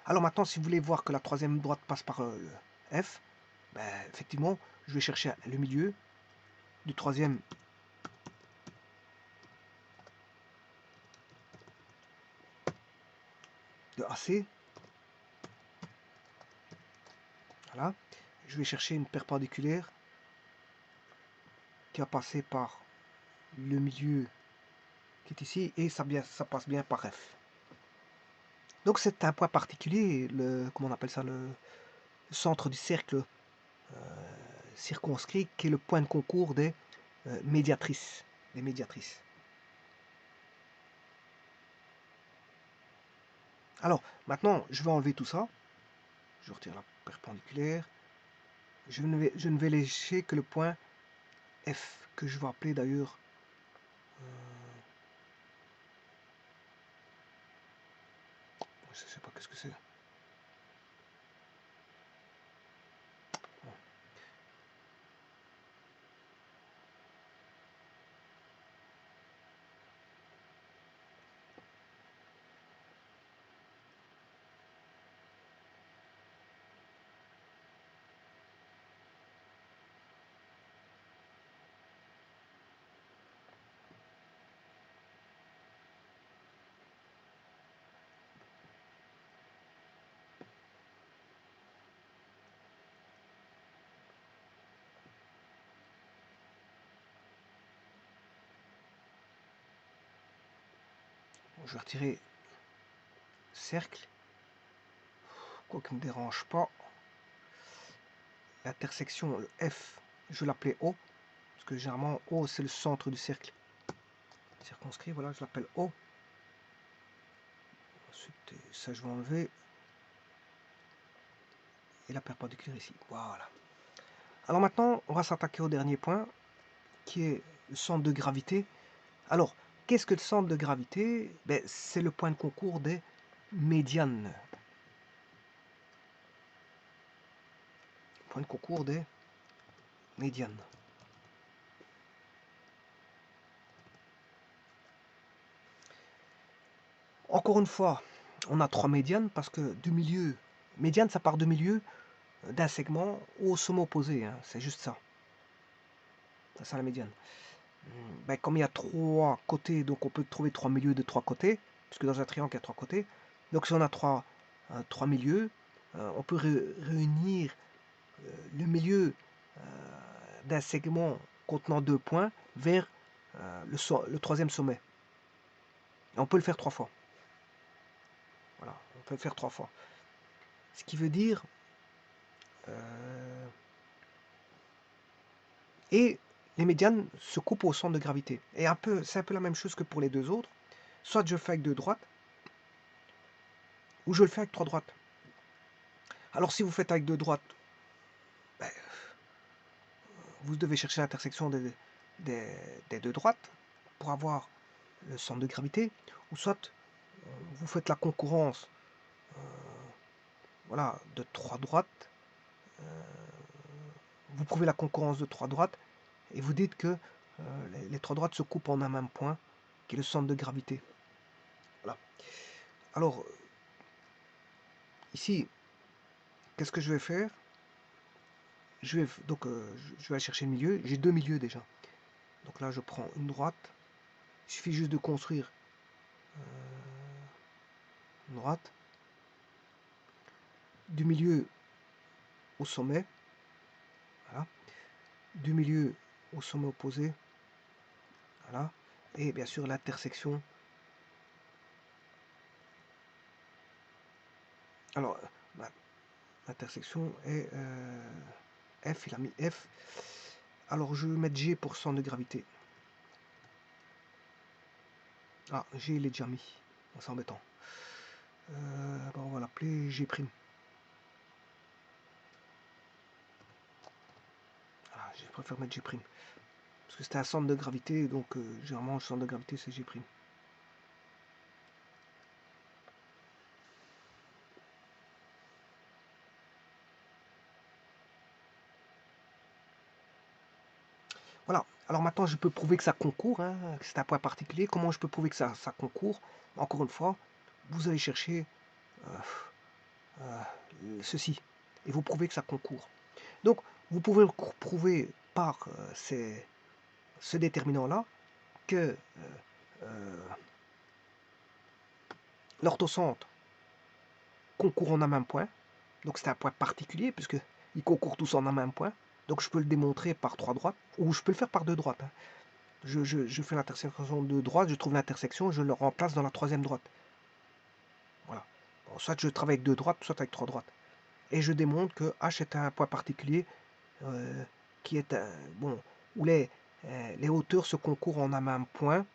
Alors maintenant, si vous voulez voir que la troisième droite passe par le F, ben, effectivement, je vais chercher le milieu du troisième de AC. Voilà. Je vais chercher une perpendiculaire qui va passer par le milieu qui est ici et ça passe bien par F. Donc c'est un point particulier, comment on appelle ça, le centre du cercle circonscrit, qui est le point de concours des médiatrices. Alors, maintenant, je vais enlever tout ça. Je retire la perpendiculaire. Je ne vais lécher que le point F, que je vais appeler d'ailleurs... je ne sais pas qu'est-ce que c'est. Je vais retirer cercle, quoi qui ne me dérange pas. L'intersection, le F, je vais l'appeler O, parce que généralement O c'est le centre du cercle circonscrit, voilà, je l'appelle O. Ensuite, ça je vais enlever. Et la perpendiculaire ici, voilà. Alors maintenant, on va s'attaquer au dernier point, qui est le centre de gravité. Alors, qu'est-ce que le centre de gravité? Ben, c'est le point de concours des médianes. Point de concours des médianes. Encore une fois, on a 3 médianes parce que du milieu, médiane, ça part du milieu d'un segment au sommet opposé, hein, c'est juste ça. C'est ça la médiane. Ben, comme il y a 3 côtés, donc on peut trouver 3 milieux de 3 côtés, puisque dans un triangle, il y a 3 côtés. Donc si on a 3 milieux, on peut réunir le milieu d'un segment contenant 2 points vers le troisième sommet. Et on peut le faire 3 fois. Voilà, on peut le faire 3 fois. Ce qui veut dire... et les médianes se coupent au centre de gravité. Et c'est un peu la même chose que pour les deux autres. Soit je fais avec 2 droites, ou je le fais avec 3 droites. Alors si vous faites avec 2 droites, ben, vous devez chercher l'intersection des 2 droites pour avoir le centre de gravité, ou soit vous faites la concurrence voilà, de 3 droites, vous prouvez la concurrence de 3 droites, et vous dites que les 3 droites se coupent en un même point, qui est le centre de gravité. Voilà. Alors, ici, qu'est-ce que je vais faire? Je vais aller chercher le milieu. J'ai 2 milieux déjà. Donc là, je prends une droite. Il suffit juste de construire une droite. Du milieu au sommet. Voilà. Du milieu au sommet opposé. Voilà. Et bien sûr, l'intersection. Alors, l'intersection est F, il a mis F. Alors, je vais mettre G pour centre de gravité. Ah, G, il est déjà mis. C'est embêtant. On va l'appeler G'. Ah, je préfère mettre G'. Parce que c'était un centre de gravité, donc généralement le centre de gravité c'est G'. Voilà, alors maintenant je peux prouver que ça concourt, hein, que c'est un point particulier. Comment je peux prouver que ça concourt? Encore une fois, vous allez chercher ceci, et vous prouvez que ça concourt. Donc vous pouvez le prouver par ce déterminant-là, que l'orthocentre concourt en un même point. Donc c'est un point particulier, puisque ils concourent tous en un même point. Donc je peux le démontrer par 3 droites, ou je peux le faire par 2 droites. Hein. Je fais l'intersection de droite, je trouve l'intersection, je le remplace dans la troisième droite. Voilà. Bon, soit je travaille avec 2 droites, soit avec 3 droites. Et je démontre que H est un point particulier qui est où les hauteurs se concourent en un même point,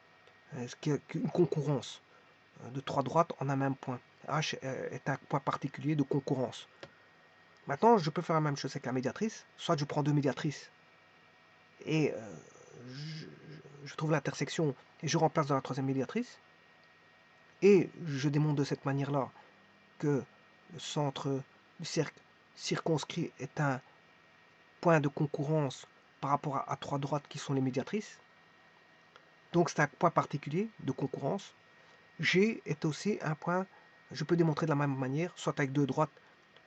ce qui est une concurrence de 3 droites en un même point. H est un point particulier de concurrence. Maintenant, je peux faire la même chose avec la médiatrice. Soit je prends 2 médiatrices et je trouve l'intersection et je remplace dans la troisième médiatrice. Et je démontre de cette manière-là que le centre du cercle circonscrit est un point de concurrence par rapport à 3 droites qui sont les médiatrices. Donc c'est un point particulier de concurrence. G est aussi un point, je peux démontrer de la même manière, soit avec 2 droites,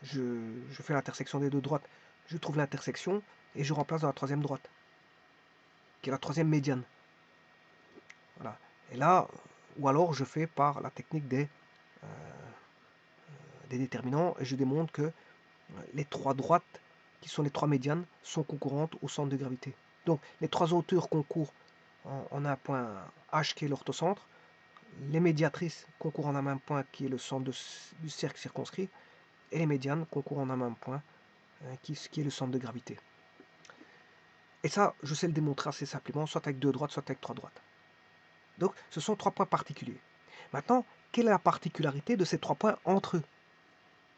je fais l'intersection des 2 droites, je trouve l'intersection et je remplace dans la troisième droite, qui est la troisième médiane. Voilà. Et là, ou alors je fais par la technique des déterminants et je démontre que les 3 droites, qui sont les 3 médianes, sont concurrentes au centre de gravité. Donc les 3 hauteurs concourent en un point H qui est l'orthocentre, les médiatrices concourent en un même point qui est le centre du cercle circonscrit, et les médianes concourent en un même point qui est le centre de gravité. Et ça, je sais le démontrer assez simplement, soit avec 2 droites, soit avec 3 droites. Donc ce sont 3 points particuliers. Maintenant, quelle est la particularité de ces 3 points entre eux?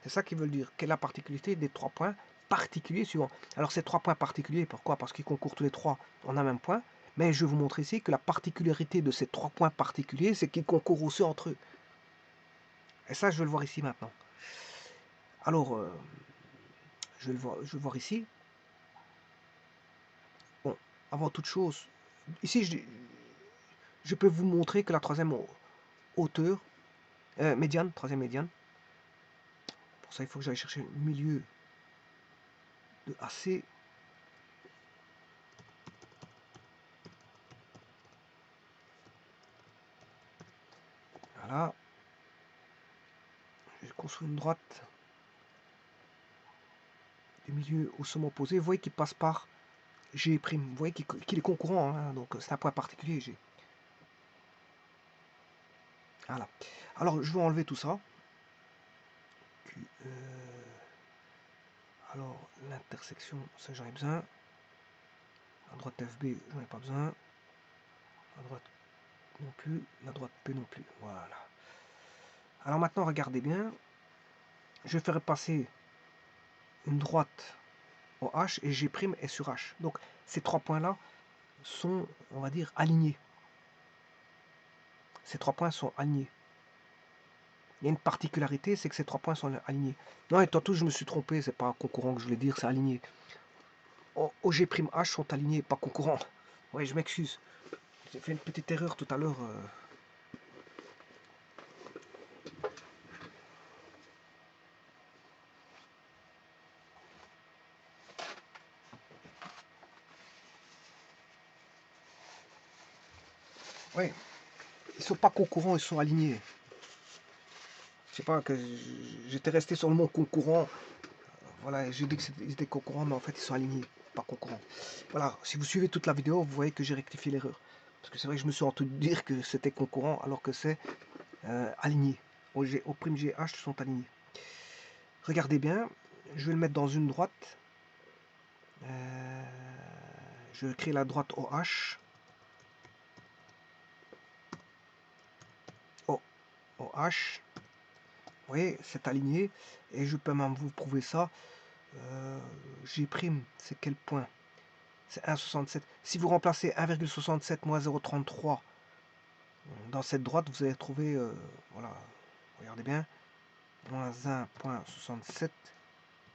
C'est ça qu'ils veulent dire. Quelle est la particularité des 3 points particuliers suivants? Alors ces 3 points particuliers, pourquoi? Parce qu'ils concourent tous les 3 en un même point. Mais je vais vous montrer ici que la particularité de ces 3 points particuliers, c'est qu'ils concourent aussi entre eux. Et ça, je vais le voir ici maintenant. Alors, je vais voir ici. Bon, avant toute chose, ici, je peux vous montrer que la troisième hauteur médiane, troisième médiane. Pour ça, il faut que j'aille chercher le milieu de AC. Voilà. Je construis une droite du milieu au sommet opposé. Vous voyez qu'il passe par G'. Vous voyez qu'il est concurrent, hein, donc c'est un point particulier, G. Voilà. Alors, je vais enlever tout ça. Alors, l'intersection, ça j'en ai besoin. La droite FB, j'en ai pas besoin. La droite non plus. La droite P non plus. Voilà. Alors maintenant, regardez bien. Je vais faire passer une droite au H et G' est sur H. Donc, ces trois points-là sont, on va dire, alignés. Ces trois points sont alignés. Il y a une particularité, c'est que ces trois points sont alignés. Non, et tantôt je me suis trompé, c'est pas concurrent que je voulais dire, c'est aligné. Au G''H sont alignés, pas concurrents. Oui, je m'excuse. J'ai fait une petite erreur tout à l'heure. Oui, ils sont pas concurrents, ils sont alignés. Je sais pas, que j'étais resté sur le mot concurrent. Voilà, j'ai dit qu'ils étaient concurrents, mais en fait ils sont alignés, pas concurrents. Voilà, si vous suivez toute la vidéo, vous voyez que j'ai rectifié l'erreur. Parce que c'est vrai que je me suis entendu dire que c'était concurrent, alors que c'est aligné. Au prime GH sont alignés. Regardez bien, je vais le mettre dans une droite. Je vais créer la droite OH. OH. Vous voyez, c'est aligné. Et je peux même vous prouver ça. G', c'est quel point? C'est 1,67. Si vous remplacez 1,67 moins 0,33 dans cette droite, vous allez trouver, voilà, regardez bien, moins 1,67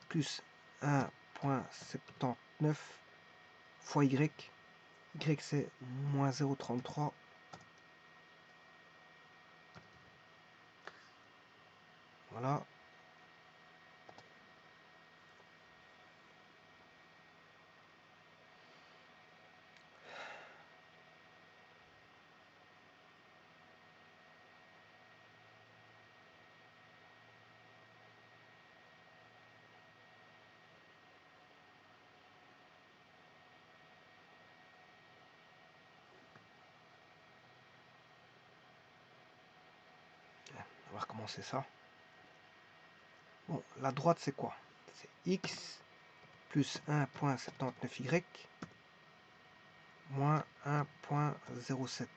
plus 1,79 fois Y. Y c'est moins 0,33. Voilà. On va voir comment c'est ça. Bon, la droite c'est quoi? C'est X plus 1,79Y moins 1,07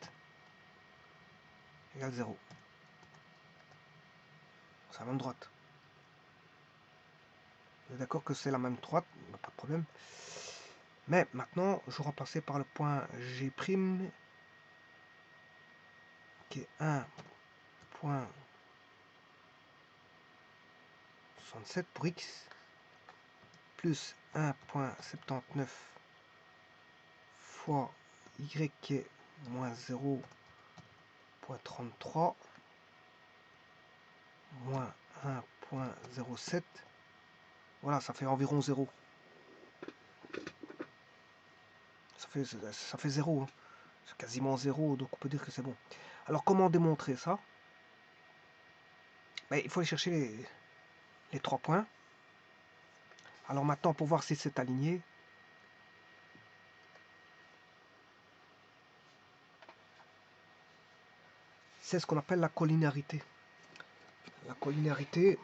égale 0. C'est la même droite. Vous êtes d'accord que c'est la même droite? Pas de problème. Mais maintenant, je remplacer par le point G', qui est 1,67 pour X, plus 1,79 fois Y, qui est moins 0,33, moins 1,07. Voilà, ça fait environ 0. Ça fait 0. Hein. C'est quasiment 0, donc on peut dire que c'est bon. Alors, comment démontrer ça? Ben, il faut aller chercher les 3 points. Alors maintenant, pour voir si c'est aligné, c'est ce qu'on appelle la collinarité. La collinarité,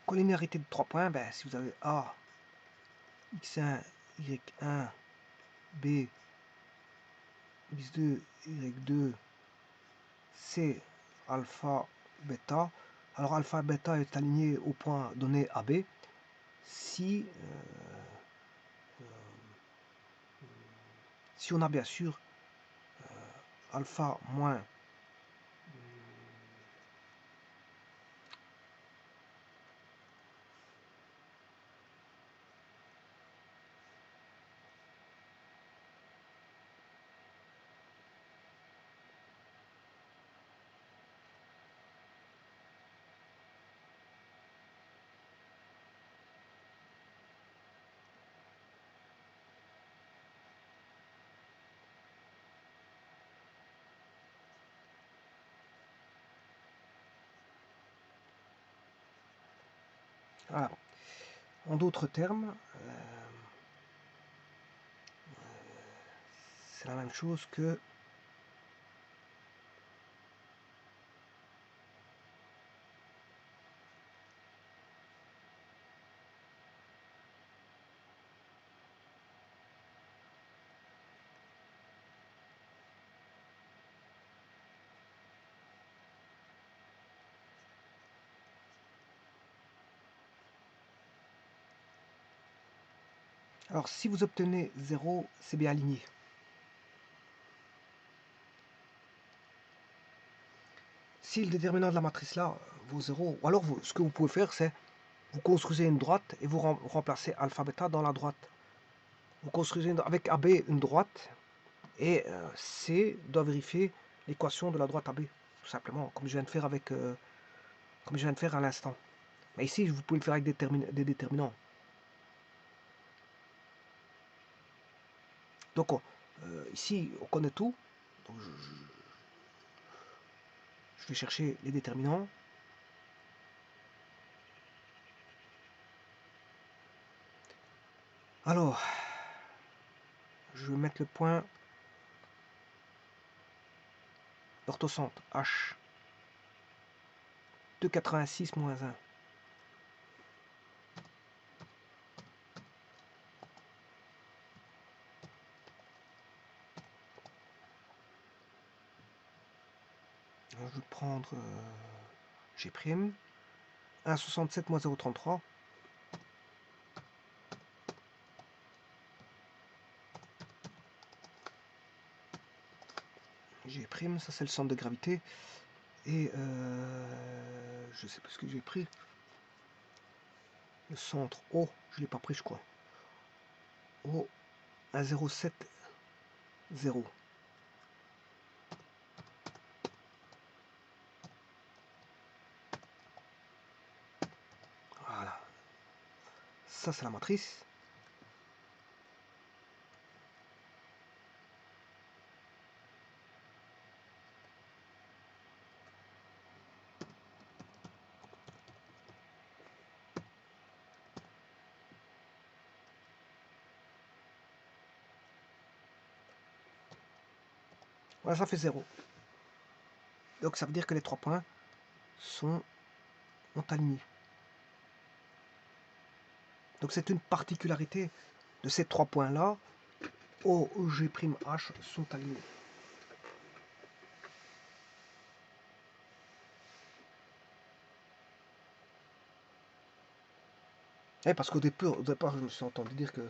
collinarité de 3 points, ben, si vous avez A, X1, Y1, B, X2, Y2, C, alpha, bêta. Alors alpha, bêta est aligné au point donné AB. Si si on a bien sûr alpha moins voilà. En d'autres termes, c'est la même chose que alors si vous obtenez 0, c'est bien aligné. Si le déterminant de la matrice là vaut 0, ou alors ce que vous pouvez faire, c'est vous construisez une droite et vous remplacez alpha bêta dans la droite. Vous construisez avec AB une droite et C doit vérifier l'équation de la droite AB, tout simplement, comme je viens de faire avec, comme je viens de faire à l'instant. Mais ici, vous pouvez le faire avec des déterminants. Donc ici, on connaît tout. Donc, je vais chercher les déterminants. Alors, je vais mettre le point d'orthocentre H. 2,86 moins 1. Alors, je vais prendre G'. 1,67 moins 0,33. G', ça c'est le centre de gravité. Et je sais pas ce que j'ai pris. Le centre O, je l'ai pas pris, je crois. O 1,070. Voilà. Ça, c'est la matrice. Voilà, ça fait 0. Donc, ça veut dire que les 3 points sont alignés. Donc, c'est une particularité de ces 3 points-là. O, G', H sont alignés. Et parce qu'au départ, je me suis entendu dire que,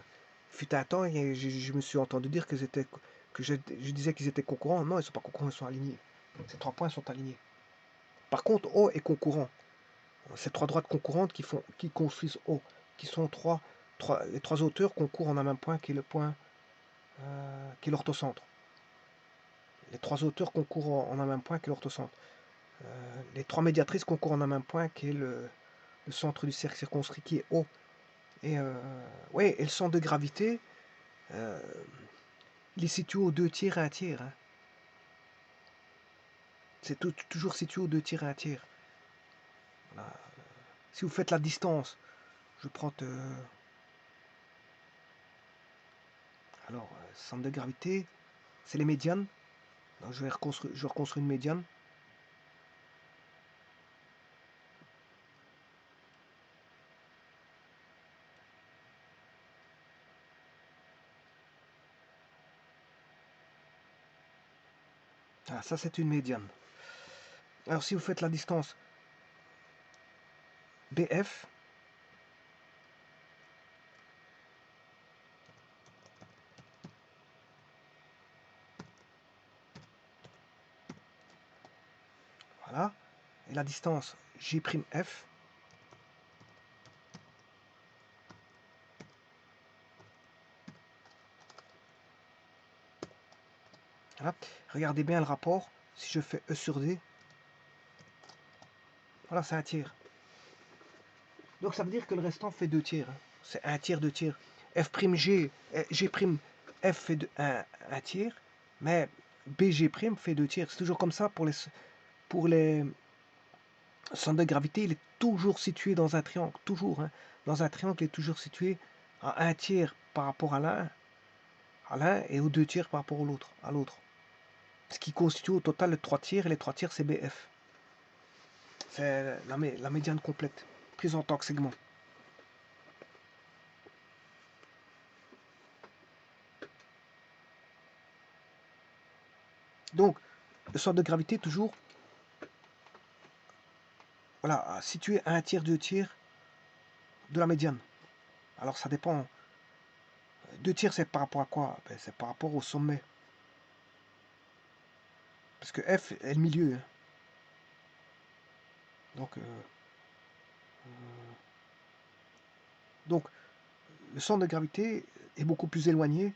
fut un temps, je me suis entendu dire que je disais qu'ils étaient concurrents. Non, ils ne sont pas concurrents, ils sont alignés. Ces 3 points sont alignés. Par contre, O est concurrent. Ces 3 droites concurrentes qui construisent O, qui sont les 3 auteurs concourent en un même point qui est le point qui est l'orthocentre. Les 3 auteurs concourent en un même point qui est l'orthocentre. Les 3 médiatrices concourent en un même point qui est le centre du cercle circonscrit qui est O. Et ouais, et le centre de gravité, il est situé aux 2 tiers et 1 tiers. Hein. C'est toujours situé aux 2 tiers et 1 tiers. Voilà. Si vous faites la distance, je prends alors centre de gravité, c'est les médianes. Donc, je reconstruis une médiane. Ah, ça c'est une médiane. Alors si vous faites la distance BF, et la distance J'F. Voilà. Regardez bien le rapport. Si je fais E sur D, voilà, c'est un tiers. Donc ça veut dire que le restant fait 2 tiers. Hein. C'est un tiers, 2 tiers. F'G, F fait un tiers, mais BG' fait 2 tiers. C'est toujours comme ça pour les centres de gravité. Il est toujours situé dans un triangle. Toujours. Hein. Dans un triangle, il est toujours situé à 1 tiers par rapport à l'un et aux 2 tiers par rapport à l'autre. Ce qui constitue au total le 3 tiers, et les 3 tiers c'est BF. C'est la médiane complète, prise en tant que segment. Donc, le centre de gravité toujours voilà, situé à 1 tiers, 2 tiers de la médiane. Alors ça dépend. 2 tiers c'est par rapport à quoi? Ben, c'est par rapport au sommet. Parce que F est le milieu. Hein. Donc, le centre de gravité est beaucoup plus éloigné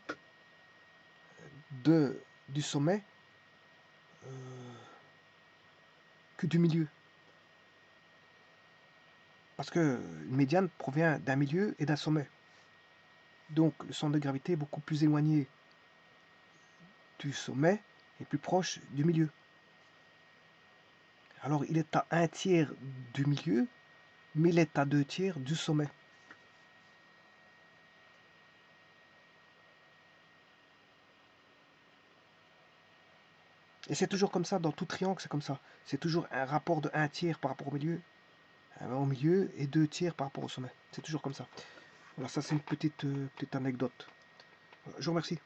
du sommet que du milieu. Parce que une médiane provient d'un milieu et d'un sommet. Donc le centre de gravité est beaucoup plus éloigné du sommet et plus proche du milieu. Alors il est à 1 tiers du milieu, mais il est à 2 tiers du sommet. Et c'est toujours comme ça, dans tout triangle, c'est comme ça. C'est toujours un rapport de 1 tiers par rapport au milieu et 2 tiers par rapport au sommet. C'est toujours comme ça. Voilà, ça c'est une petite anecdote. Je vous remercie.